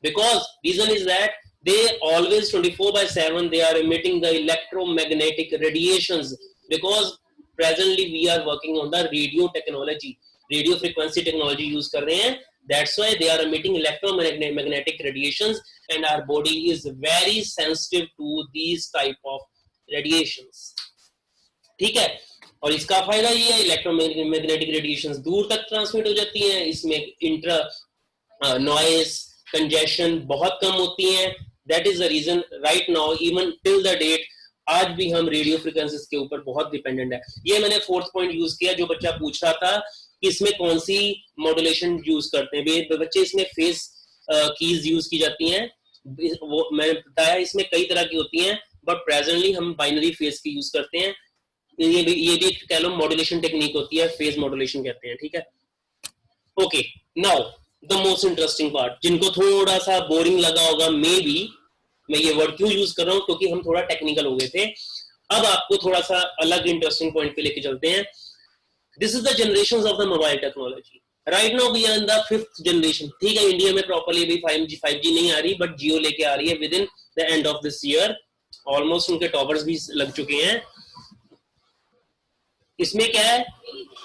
because reason is that they always 24/7 they are emitting the electromagnetic radiations, because presently we are working on the radio technology, radio frequency technology use कर रहे हैं, that's why they are emitting electromagnetic radiations and our body is very sensitive to these type of radiations, ठीक है। और इसका फायदा ये है, इलेक्ट्रोमैग्नेटिक रेडिएशंस दूर तक ट्रांसमिट हो जाती हैं, इसमें इंट्रा नॉइज कंजेशन बहुत कम होती हैं। That is the reason right now even till the date आज भी हम रेडियो फ्रीक्वेंसीज के ऊपर बहुत डिपेंडेंट है। ये मैंने 4th पॉइंट यूज किया, जो बच्चा पूछ रहा था कि इसमें कौन सी मॉड्यूलेशन यूज करते हैं बच्चे। इसमें फेस कीज यूज की जाती हैं, वो मैंने बताया इसमें कई तरह की होती हैं, बट प्रेजेंटली हम बाइनरी फेस की यूज करते हैं। ये भी कह लो मॉड्यूलेशन टेक्निक होती है, फेज मॉड्यूलेशन कहते हैं, ठीक है। Okay, now the most interesting part, जिनको थोड़ा सा बोरिंग लगा होगा, मे बी मैं ये वर्ड क्यों यूज कर रहा हूं, क्योंकि हम थोड़ा टेक्निकल हो गए थे। अब आपको थोड़ा सा अलग इंटरेस्टिंग पॉइंट पे लेके चलते हैं। This is the generations of the mobile technology. Right now we are in the 5th generation, ठीक है। इंडिया में प्रॉपर्ली अभी 5G नहीं आ रही, बट जियो लेके आ रही है with in the end of this year. Almost उनके टॉवर्स भी लग चुके हैं। इसमें क्या है,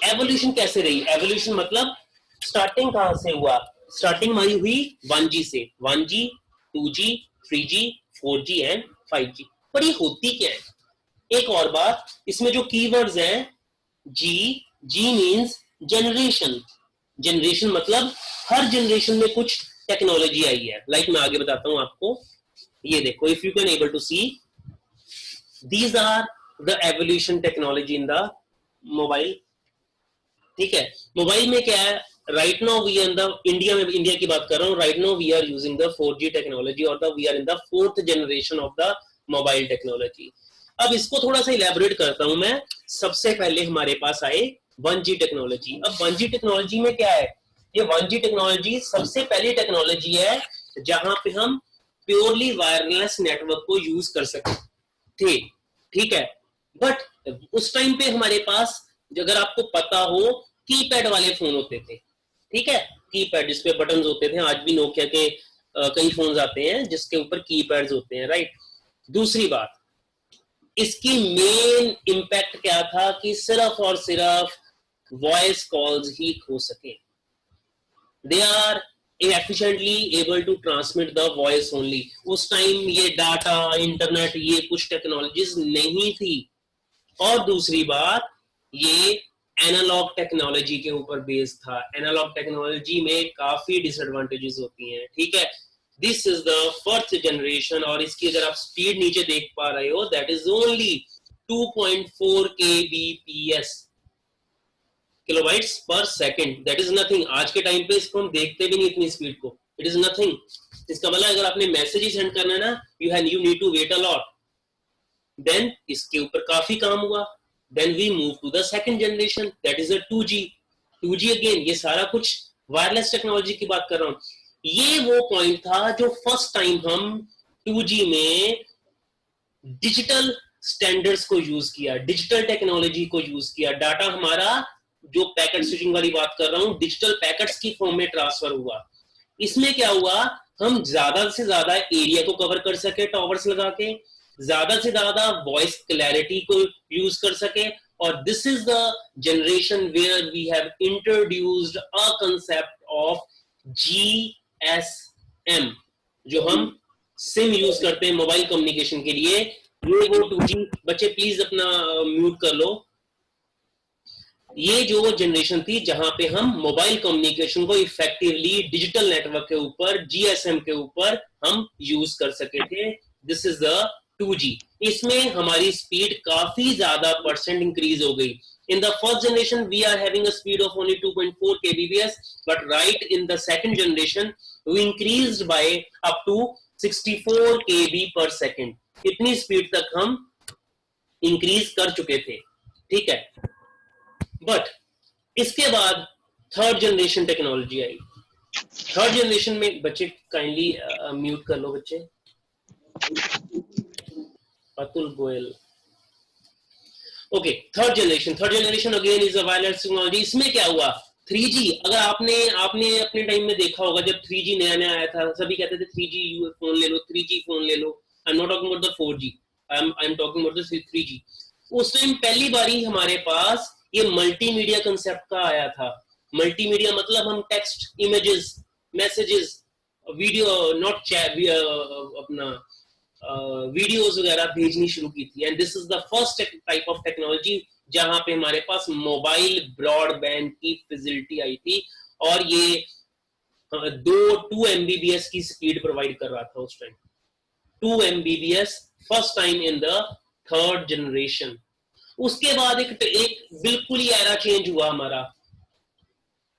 एवोल्यूशन कैसे रही, एवोल्यूशन मतलब स्टार्टिंग कहां से हुआ, स्टार्टिंग हमारी हुई 1G से, 1G 2G 3G 4G and 5G। पर ये होती क्या है, एक और बात, इसमें जो कीवर्ड्स हैं, जी, जी मीन्स जनरेशन, जनरेशन मतलब हर जनरेशन में कुछ टेक्नोलॉजी आई है। लाइक मैं आगे बताता हूं आपको, ये देखो, if you can able to see, these are the evolution technology in the mobile. ठीक है, मोबाइल में क्या है, right now we are in the India में, इंडिया की बात कर रहा हूं, right now we are using the 4G technology और the we are in the 4th generation of the mobile technology. अब इसको थोड़ा सा इलेबोरेट करता हूं मैं। सबसे पहले हमारे पास आए 1G टेक्नोलॉजी। अब 1G टेक्नोलॉजी में क्या है, ये 1G टेक्नोलॉजी सबसे पहली टेक्नोलॉजी है जहां पे हम प्योरली वायरलेस नेटवर्क को यूज कर सकते थे। ठीक है, बट उस टाइम पे हमारे पास, अगर आपको पता हो, कीपैड वाले फोन होते थे। ठीक है, कीपैड जिसपे बटन होते थे, आज भी नोकिया के कई फोन आते हैं जिसके ऊपर कीपैड्स होते हैं, राइट। दूसरी बात, इसकी मेन इंपैक्ट क्या था कि सिर्फ और सिर्फ वॉइस कॉल्स ही हो सके, they are efficiently able to transmit the voice only। उस टाइम ये डाटा, इंटरनेट, ये कुछ टेक्नोलॉजीज नहीं थी। और दूसरी बात, ये एनालॉग टेक्नोलॉजी के ऊपर बेस्ड था। एनालॉग टेक्नोलॉजी में काफी डिसएडवांटेजेस होती हैं। ठीक है, this is the first generation, और इसकी अगर आप स्पीड नीचे देख पा रहे हो, that is only 2.4 kbps, kilobytes पर सेकंड। That is nothing. आज के टाइम पे इसको हम देखते भी नहीं इतनी स्पीड को, इट इज नथिंग। इसका मतलब अगर आपने मैसेज ही सेंड करना है ना, you need to wait a lot. Then इसके ऊपर काफी काम हुआ। Then we move to the second generation, that is a 2G। 2G again, ये सारा कुछ वायरलेस टेक्नोलॉजी की बात कर रहा हूं। ये वो पॉइंट था जो फर्स्ट टाइम हम 2G में डिजिटल स्टैंडर्ड्स को यूज किया, डिजिटल टेक्नोलॉजी को यूज किया। डाटा हमारा, जो पैकेट स्विचिंग वाली बात कर रहा हूं, डिजिटल पैकेट्स की फॉर्म में ट्रांसफर हुआ। इसमें क्या हुआ, हम ज्यादा से ज्यादा एरिया को कवर कर सके टॉवर्स लगा के, ज्यादा से ज्यादा वॉइस क्लैरिटी को यूज कर सके। और this is the generation where we have introduced a concept of GSM, जो हम सिम यूज करते हैं मोबाइल कम्युनिकेशन के लिए। ये वो 2G, बच्चे प्लीज अपना म्यूट कर लो। ये जो जनरेशन थी जहां पे हम मोबाइल कम्युनिकेशन को इफेक्टिवली डिजिटल नेटवर्क के ऊपर, GSM के ऊपर हम यूज कर सके थे। This is the 2G। इसमें हमारी स्पीड काफी ज्यादा परसेंट इंक्रीज हो गई। In the first generation, we are having a speed of only 2.4 kbps, but right in the second generation, we increased by up to 64 kb per second। इतनी speed तक हम increase कर चुके थे। ठीक है, बट इसके बाद थर्ड जनरेशन टेक्नोलॉजी आई। थर्ड जनरेशन में, बच्चे काइंडली म्यूट कर लो बच्चे। Atul Goyal, okay. Third generation again is a wireless technology. इसमें क्या हुआ, 3G। अगर आपने अपने टाइम में देखा होगा, जब 3G नया नया आया था, सभी कहते थे 3G फोन ले लो, 3G फोन ले लो। I am not talking about the 4G, I am talking about the 3G। उस टाइम पहली बारी हमारे पास ये मल्टीमीडिया कंसेप्ट का आया था। मल्टीमीडिया मतलब हम text, images, messages, video, not chat, अपना वीडियोस वगैरह भेजनी शुरू की थी। And this is the first type of technology जहां पे हमारे पास मोबाइल ब्रॉडबैंड की फैसिलिटी आई थी, और ये 2 MBPS की स्पीड प्रोवाइड कर रहा था उस time. 2 MBPS first time in the third generation. उसके बाद एक बिल्कुल ही एरा चेंज हुआ हमारा।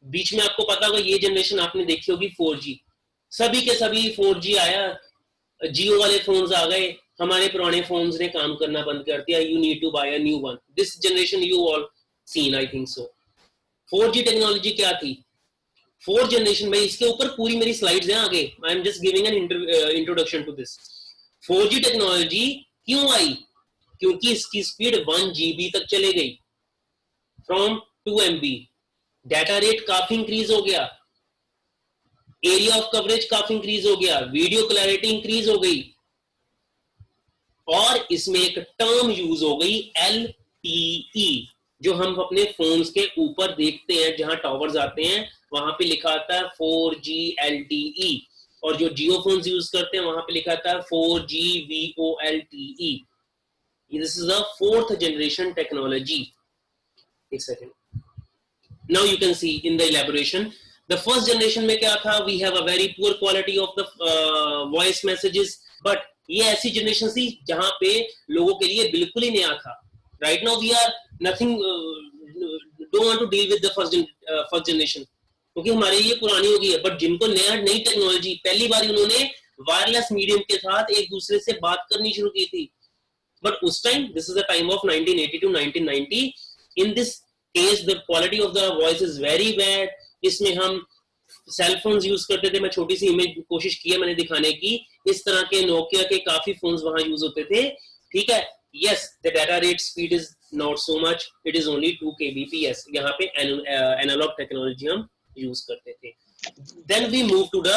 बीच में आपको पता होगा, ये जनरेशन आपने देखी होगी 4G। सभी के सभी 4G आया, जियो वाले फोन्स आ गए, हमारे पुराने फोन्स ने काम करना बंद कर दिया। You need to buy a new one. This generation you all seen, I think so. 4G technology क्या थी, फोर्थ जनरेशन में, इसके ऊपर पूरी मेरी स्लाइड्स हैं आगे। I am just giving an introduction to this. 4G technology क्यों आई, क्योंकि इसकी स्पीड 1 GB तक चले गई फ्रॉम 2 MB। डाटा रेट काफी इंक्रीज हो गया, एरिया ऑफ कवरेज काफी इंक्रीज हो गया, वीडियो क्लैरिटी इंक्रीज हो गई, और इसमें एक टर्म यूज हो गई LTE, जो हम अपने फोन्स के ऊपर देखते हैं, जहां टावर्स आते हैं वहां पे लिखा आता है 4G LTE, और जो जियो फोन्स यूज करते हैं वहां पे लिखा आता है 4G VoLTE. This is a fourth generation technology. एक second. Now you can see in the elaboration, the first generation में क्या था, we have a very poor quality of the voice messages, but ये ऐसी generation थी जहां पे लोगों के लिए बिल्कुल ही नया था. Right now we are nothing, don't want to deal with the first generation, क्योंकि हमारे ये पुरानी हो गई है. बट जिनको नई टेक्नोलॉजी, पहली बार उन्होंने वायरलेस मीडियम के साथ एक दूसरे से बात करनी शुरू की थी. बट उस time, this is the time of 1980 to 1990, in this case the quality of the voice is very bad. इसमें हम सेल फोन्स यूज करते थे. मैं छोटी सी इमेज कोशिश की है मैंने दिखाने की. इस तरह के नोकिया के काफी फोन्स वहां यूज होते थे. ठीक है. yes, the data rate speed is not so much, it is only 2 kbps. यहाँ पे एनालॉग टेक्नोलॉजी हम यूज करते थे. Then we move to the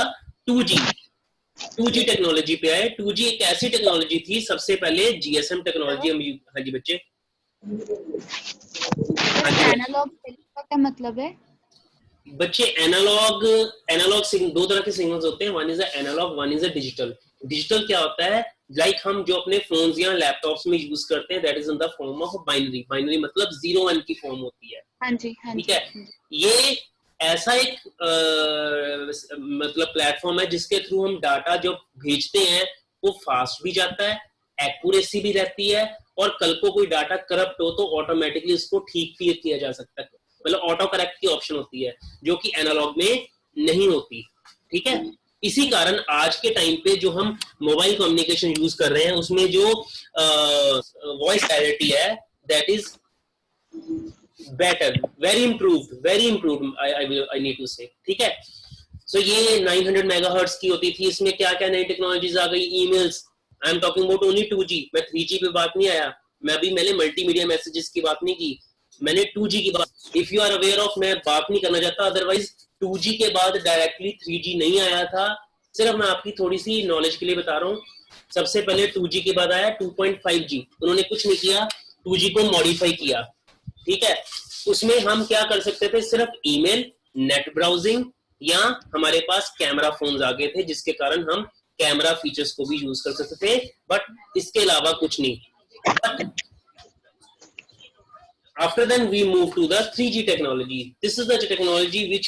2G technology पे आए. 2G एक ऐसी टेक्नोलॉजी थी, सबसे पहले GSM टेक्नोलॉजी हम. हाँ जी बच्चे. एनालॉग का क्या मतलब है बच्चे? एनालॉग दो तरह के सिग्नल्स होते हैं. One is analog, one is digital. Digital क्या होता है? लाइक हम जो अपने फोन्स या लैपटॉप्स में यूज करते हैं, that is in the form of binary. Binary मतलब 0-1 की फॉर्म होती है. हाँ जी, हाँ जी. ठीक है. ये ऐसा एक मतलब प्लेटफॉर्म है जिसके थ्रू हम डाटा जो भेजते हैं वो फास्ट भी जाता है, एक्यूरेसी भी रहती है, और कल को कोई डाटा करप्ट हो तो ऑटोमेटिकली उसको ठीक भी किया जा सकता है. मतलब ऑटो करेक्ट की ऑप्शन होती है, जो कि एनालॉग में नहीं होती. ठीक है. इसी कारण आज के टाइम पे जो हम मोबाइल कम्युनिकेशन यूज कर रहे हैं उसमें जो वॉइस क्लैरिटी है, that is better, very improved, I need to say. ठीक है. So ये 900 मेगाहर्ट्ज की होती थी. इसमें क्या क्या नई टेक्नोलॉजीज आ गई? Emails. I am talking about only 2G. मैं 3G पे बात नहीं आया. मैंने मल्टीमीडिया मैसेजेस की बात नहीं की, मैंने 2G की बात. If you are aware of, मैं बात नहीं करना चाहता. अदरवाइज 2G के बाद डायरेक्टली 3G नहीं आया था. सिर्फ मैं आपकी थोड़ी सी नॉलेज के लिए बता रहा हूँ. सबसे पहले 2G के बाद आया 2.5G. उन्होंने कुछ नहीं किया, 2G को मॉडिफाई किया. ठीक है. उसमें हम क्या कर सकते थे? सिर्फ ईमेल, नेट ब्राउजिंग, या हमारे पास कैमरा फोन्स आ गए थे जिसके कारण हम कैमरा फीचर्स को भी यूज कर सकते थे. बट इसके अलावा कुछ नहीं. After then we move to the 3G technology. This is the technology which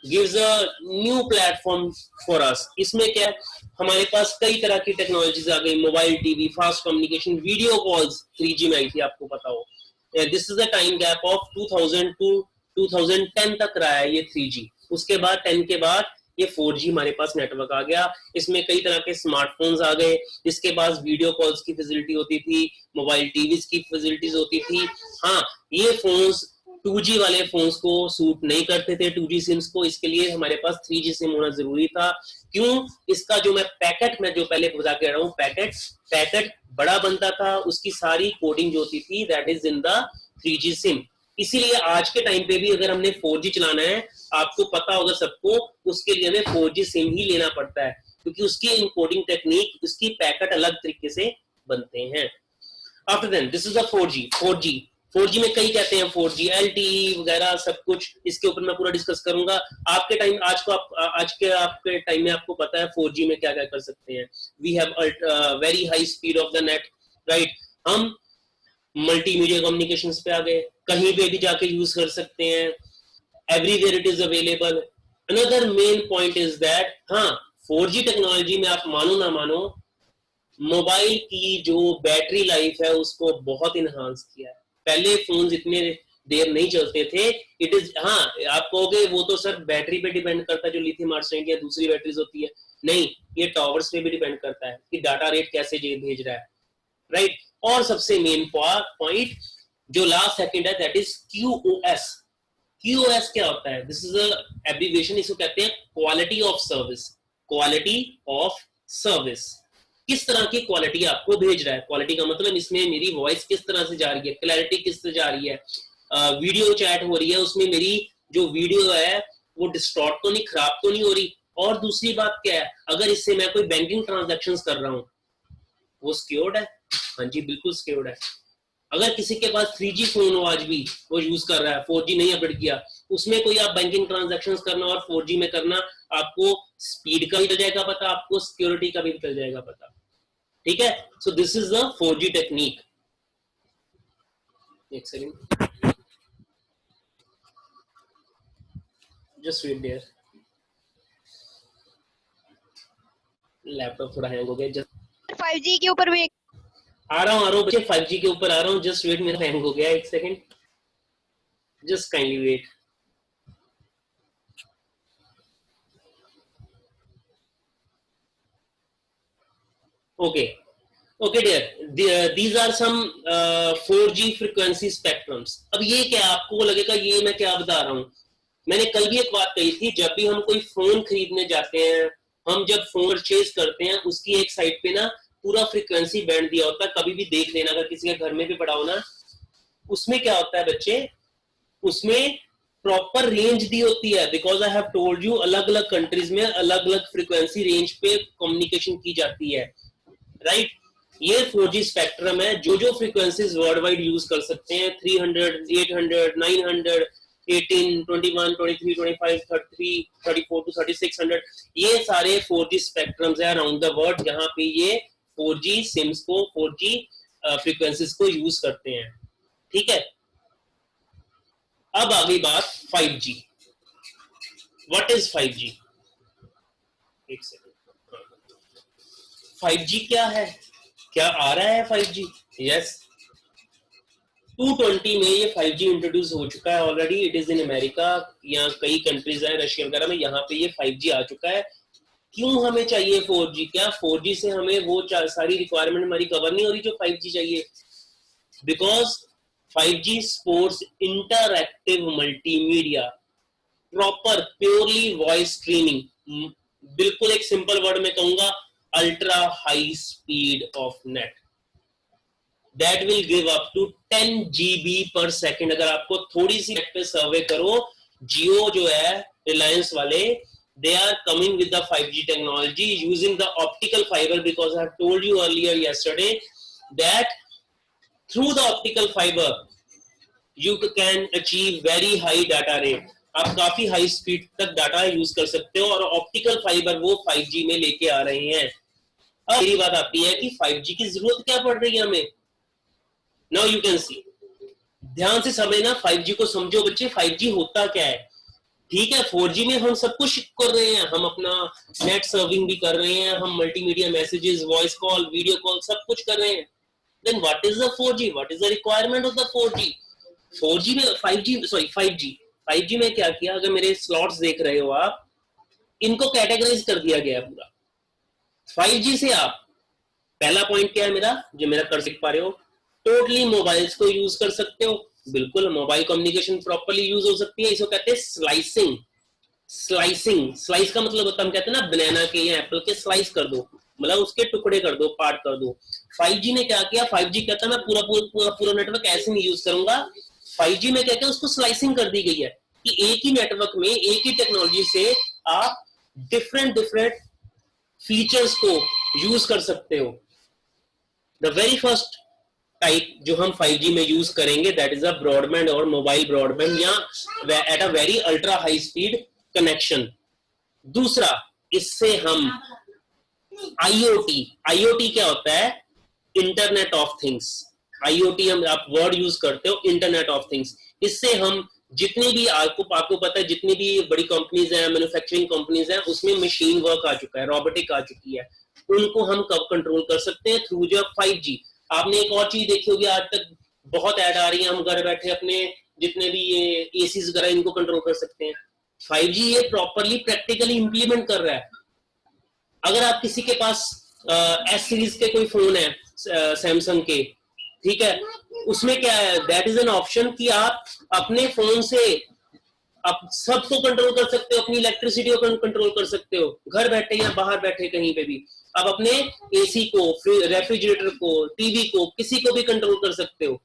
gives a new platform for us. इसमें क्या, हमारे पास कई तरह की टेक्नोलॉजीज आ गई. Mobile TV, fast communication, video calls 3G में आई थी, आपको पता हो. This is the time gap of 2000 to 2010 तक रहा है ये 3G. उसके बाद 10 के बाद ये 4G हमारे पास नेटवर्क आ गया. इसमें कई तरह के स्मार्टफोन्स आ गए. इसके पास वीडियो कॉल्स की फैसिलिटी होती थी, मोबाइल टीवीज की फैसिलिटीज होती थी. हाँ, ये फोन्स 2G वाले फोन्स को सूट नहीं करते थे, 2G सिम्स को. इसके लिए हमारे पास 3G सिम होना जरूरी था. क्यों? इसका जो मैं पैकेट में जो पहले बता के रहा हूँ, पैकेट बड़ा बनता था, उसकी सारी कोडिंग जो होती थी that is in the 3G SIM. इसीलिए आज के टाइम पे भी अगर हमने 4G चलाना है, आपको पता होगा सबको, उसके लिए हमें 4G सिम ही लेना पड़ता है, क्योंकि उसकी इनकोडिंग टेक्निक, उसकी पैकेट अलग तरीके से बनते हैं. After then this is the 4G में कई कहते हैं 4G LTE वगैरह सब कुछ. इसके ऊपर मैं पूरा डिस्कस करूंगा. आपके टाइम आपके टाइम में आपको पता है 4G में क्या क्या कर सकते हैं. We have very high speed of the net, right. हम मल्टीमीडिया कम्युनिकेशंस पे आ गए, कहीं पे भी जाके यूज कर सकते हैं. Everywhere it is available. Another main point is that, हाँ, 4G टेक्नोलॉजी में आप मानो ना मानो, मोबाइल की जो बैटरी लाइफ है उसको बहुत इनहांस किया है. पहले फोन इतने देर नहीं चलते थे. इट इज, हाँ, आप कहोगे वो तो सर बैटरी पे डिपेंड करता है, जो लिथियम आर्सेनाइड या दूसरी बैटरीज होती है. नहीं, ये टावर्स पे भी डिपेंड करता है कि डाटा रेट कैसे भेज रहा है, राइट. और सबसे मेन पॉइंट जो लास्ट सेकंड है, दैट इज QoS. QoS क्या होता है? This is abbreviation. इसको कहते हैं क्वालिटी ऑफ सर्विस. किस तरह की क्वालिटी आपको भेज रहा है. क्वालिटी का मतलब इसमें मेरी वॉइस किस तरह से जा रही है, क्लैरिटी किस से जा रही है, वीडियो चैट हो रही है, उसमें मेरी जो वीडियो है वो डिस्टॉर्ट तो नहीं, खराब तो नहीं हो रही. और दूसरी बात क्या है, अगर इससे मैं कोई बैंकिंग ट्रांजैक्शंस कर रहा हूं, वो सिक्योर्ड है. हाँ जी, बिल्कुल सिक्योर्ड है. अगर किसी के पास 3G फोन हो आज भी वो यूज कर रहा है, 4G नहीं अपडेट किया, उसमें कोई आप बैंकिंग ट्रांजैक्शंस करना और 4G में करना, आपको स्पीड का भी चल जाएगा पता, आपको सिक्योरिटी का भी चल जाएगा पता, ठीक है। So this is the 4G technique. एक second, just wait there, laptop थोड़ा हैंग हो गया। जस्ट 5G के ऊपर भी आ रहा हूँ बच्चे, 5G के ऊपर आ रहा हूँ, जस्ट वेट, मेरा हैंग हो गया, एक second, just kindly wait. Okay dear, these are some 4G frequency spectrums। अब ये क्या, आपको लगेगा ये मैं क्या बता रहा हूँ, मैंने कल भी एक बात कही थी, जब भी हम कोई फोन खरीदने जाते हैं, हम जब फोन परचेज करते हैं, उसकी एक साइड पे ना पूरा फ्रीक्वेंसी बैंड दिया होता है, कभी भी देख लेना, अगर किसी के घर में भी पड़ा हो ना, उसमें क्या होता है बच्चे, उसमें प्रॉपर रेंज दी होती है, because I have told you अलग अलग कंट्रीज में अलग अलग फ्रीक्वेंसी रेंज पे कम्युनिकेशन की जाती है, राइट। ये 4G स्पेक्ट्रम है, जो जो फ्रीक्वेंसीज वर्ल्ड वाइड यूज कर सकते हैं, 300, 800, 900, 18, 21, 23, 25, 33, 34 to 3600, ये सारे 4G स्पेक्ट्रम्स है अराउंड द वर्ल्ड, जहां पे ये 4G सिम्स को, 4G फ्रीक्वेंसीज को यूज करते हैं, ठीक है। अब आ गई बात 5G। What is 5G? एक सेकंड, 5G क्या है, क्या आ रहा है 5G? यस, 220 में ये 5G इंट्रोड्यूस हो चुका है already, it is in America, यहाँ कई कंट्रीज है, रशिया वगैरह में, यहाँ पे ये 5G आ चुका है। क्यों हमें चाहिए 4G? क्या 4G से हमें वो सारी रिक्वायरमेंट हमारी कवर नहीं हो रही जो 5G चाहिए? Because 5G supports interactive multimedia, proper purely voice streaming, बिल्कुल एक सिंपल वर्ड में कहूंगा, ultra high speed of net that will give up to 10 GB per second। अगर आपको थोड़ी सी नेट पे सर्वे करो, जियो जो है, रिलायंस वाले, they are coming with the 5G technology using the optical fiber, because I have told you earlier yesterday that through the optical fiber you can achieve very high data rate, आप काफी high speed तक data use कर सकते हो, और optical fibre वो 5G में लेके आ रहे हैं। अब मेरी बात आती है कि 5G की जरूरत क्या पड़ रही है हमें? Now you can see, ध्यान से समझना, 5G को समझो बच्चे, 5G होता क्या है, ठीक है। 4G में हम सब कुछ कर रहे हैं, हम अपना नेट सर्विंग भी कर रहे हैं, हम multimedia messages, voice call, video call, सब कुछ कर रहे हैं। Then what is the 4G? What is the requirement of the 4G? 4G में 5G में क्या किया, अगर मेरे स्लॉट्स देख रहे हो आप, इनको कैटेगराइज कर दिया गया पूरा 5G से। आप पहला पॉइंट क्या है मेरा, जो मेरा कर देख पा रहे हो, टोटली मोबाइल्स को यूज कर सकते हो, बिल्कुल मोबाइल कम्युनिकेशन प्रॉपर्ली यूज हो सकती है, इसको कहते हैं स्लाइसिंग। स्लाइस का मतलब होता है, हम कहते हैं ना बनाना के या एप्पल के स्लाइस कर दो, मतलब उसके टुकड़े कर दो, पार्ट कर दो। 5G ने क्या किया, 5G कहता है मैं पूरा नेटवर्क ऐसे नहीं यूज करूंगा, 5G में क्या किया, उसको स्लाइसिंग कर दी गई है कि एक ही नेटवर्क में, एक ही टेक्नोलॉजी से आप डिफरेंट फीचर्स को यूज कर सकते हो। द वेरी फर्स्ट टाइप जो हम 5G में यूज करेंगे, दैट इज अ ब्रॉडबैंड और मोबाइल ब्रॉडबैंड, या at a very ultra high speed connection. दूसरा, इससे हम IoT क्या होता है, इंटरनेट ऑफ थिंग्स। IoT हम, आप वर्ड यूज करते हो, इंटरनेट ऑफ थिंग्स। इससे हम जितनी भी आपको पता है, जितनी भी बड़ी कंपनीज हैं, मैन्युफैक्चरिंग कंपनीज हैं, उसमें मशीन वर्क आ चुका है, रोबोटिक आ चुकी है, उनको हम कब कंट्रोल कर सकते हैं, थ्रू जो 5G। आपने एक और चीज देखी होगी, आज तक बहुत ऐड आ रही है, हम घर बैठे अपने जितने भी ये एसीज वगैरह, इनको कंट्रोल कर सकते हैं। 5G ये प्रॉपरली प्रैक्टिकली इंप्लीमेंट कर रहा है। अगर आप किसी के पास S सीरीज के कोई फोन है, सैमसंग के, ठीक है, उसमें क्या है, दैट इज एन ऑप्शन कि आप अपने फोन से आप सबको कंट्रोल कर सकते हो, अपनी इलेक्ट्रिसिटी को कंट्रोल कर सकते हो, घर बैठे या बाहर बैठे कहीं पे भी। आप अपने एसी को, रेफ्रिजरेटर को, टीवी को, किसी को भी कंट्रोल कर सकते हो।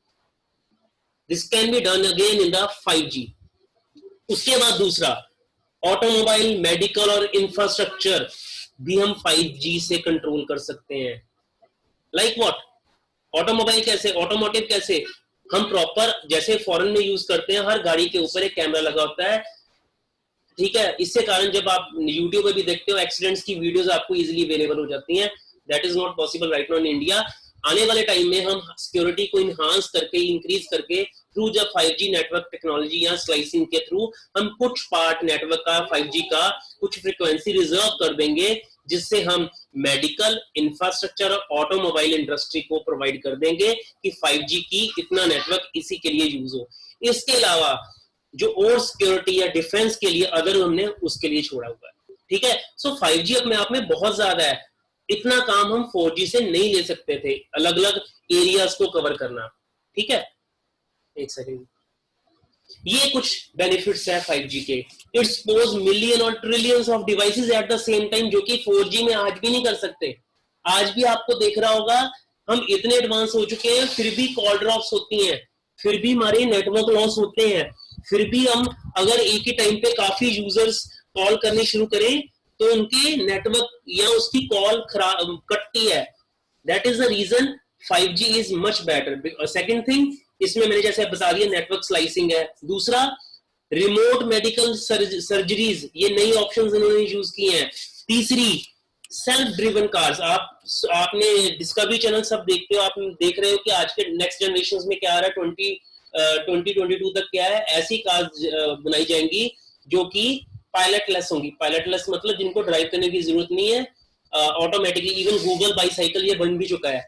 This can be done again in the 5G। उसके बाद दूसरा, ऑटोमोबाइल, मेडिकल और इंफ्रास्ट्रक्चर भी हम 5G से कंट्रोल कर सकते हैं। Like what? ऑटोमोबाइल कैसे, ऑटोमोटिव कैसे, हम प्रॉपर जैसे फॉरेन में यूज करते हैं, हर गाड़ी के ऊपर एक कैमरा लगा होता है, ठीक है। इससे कारण जब आप यूट्यूब पे भी देखते हो एक्सीडेंट्स की वीडियोस आपको इजीली अवेलेबल हो जाती हैं। That is not possible right now in India. आने वाले टाइम में हम सिक्योरिटी को इनहांस करके, इंक्रीज करके थ्रू जब 5G नेटवर्क टेक्नोलॉजी या स्लाइसिंग के थ्रू हम कुछ पार्ट नेटवर्क का 5G का कुछ फ्रीक्वेंसी रिजर्व कर देंगे, जिससे हम मेडिकल इंफ्रास्ट्रक्चर और ऑटोमोबाइल इंडस्ट्री को प्रोवाइड कर देंगे कि 5G की इतना नेटवर्क इसी के लिए यूज हो। इसके अलावा जो और सिक्योरिटी या डिफेंस के लिए अदर हमने उसके लिए छोड़ा हुआ है, ठीक है। सो 5G अपने आप में बहुत ज्यादा है, इतना काम हम 4G से नहीं ले सकते थे, अलग अलग एरियाज को कवर करना, ठीक है। एक सेकंड, ये कुछ बेनिफिट्स है 5G के। इट सपोज मिलियन और trillions of devices at the same time, जो कि 4G में आज भी नहीं कर सकते। आज भी आपको देख रहा होगा हम इतने एडवांस हो चुके हैं, फिर भी कॉल ड्रॉप्स होती हैं, फिर भी हमारे नेटवर्क लॉस होते हैं, फिर भी हम अगर एक ही टाइम पे काफी यूजर्स कॉल करने शुरू करें तो उनके नेटवर्क या उसकी कॉल खराब कटती है। That is the reason 5G is much better. Second thing, इसमें मैंने जैसे बता दिया नेटवर्क स्लाइसिंग है। दूसरा, रिमोट मेडिकल सर्जरीज, ये नई ऑप्शंस इन्होंने यूज किए हैं। तीसरी, सेल्फ ड्रिवन कार्स। आपने डिस्कवरी चैनल सब देखते हो, आप देख रहे हो कि आज के नेक्स्ट जनरेशन में क्या आ रहा है, 2022 तक क्या है, ऐसी कार्स बनाई जाएंगी जो कि पायलटलेस होंगी। पायलटलेस मतलब जिनको ड्राइव करने की जरूरत नहीं है, ऑटोमेटिकली। इवन गूगल बाईसाइकिल ये बन भी चुका है,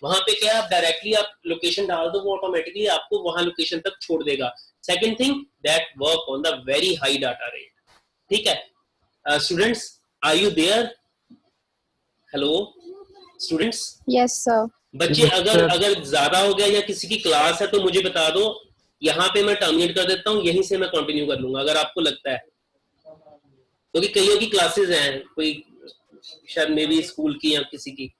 वहां पे क्या आप डायरेक्टली आप लोकेशन डाल दो, वो ऑटोमेटिकली आपको वहां लोकेशन तक छोड़ देगा। Second thing, that work on the very high data rate, ठीक है। Students, are you there? Hello students? Yes sir. बच्चे अगर ज्यादा हो गया या किसी की क्लास है तो मुझे बता दो, यहाँ पे मैं टर्मिनेट कर देता हूँ, यहीं से मैं कंटिन्यू कर लूंगा अगर आपको लगता है, क्योंकि कईयों की क्लासेस हैं, कोई शायद मे बी स्कूल की या किसी की।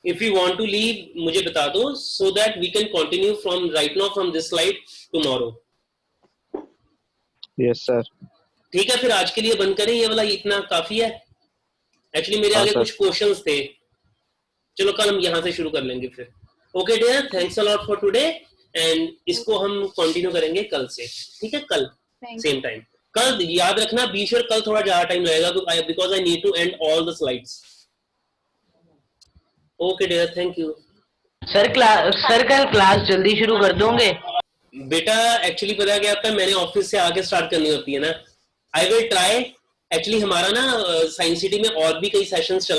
If you want to leave मुझे बता दो, so that we can continue from right now from this slide tomorrow. Yes sir. ठीक है, फिर आज के लिए बंद करें, ये वाला इतना काफी है। एक्चुअली मेरे आगे कुछ क्वेश्चंस थे, चलो कल हम यहाँ से शुरू कर लेंगे फिर। Okay dear, thanks a lot for today, and इसको हम कंटिन्यू करेंगे कल से, ठीक है। कल सेम टाइम। कल याद रखना बीच में कल थोड़ा ज्यादा टाइम लगेगा because I need to end all the slides. Okay dear, thank you sir. कल क्लास जल्दी शुरू कर दोगे? बेटा एक्चुअली पता क्या होता है, मैंने ऑफिस से आके स्टार्ट करनी होती है ना। I will try. एक्चुअली हमारा ना साइंस सिटी में और भी कई सेशंस चल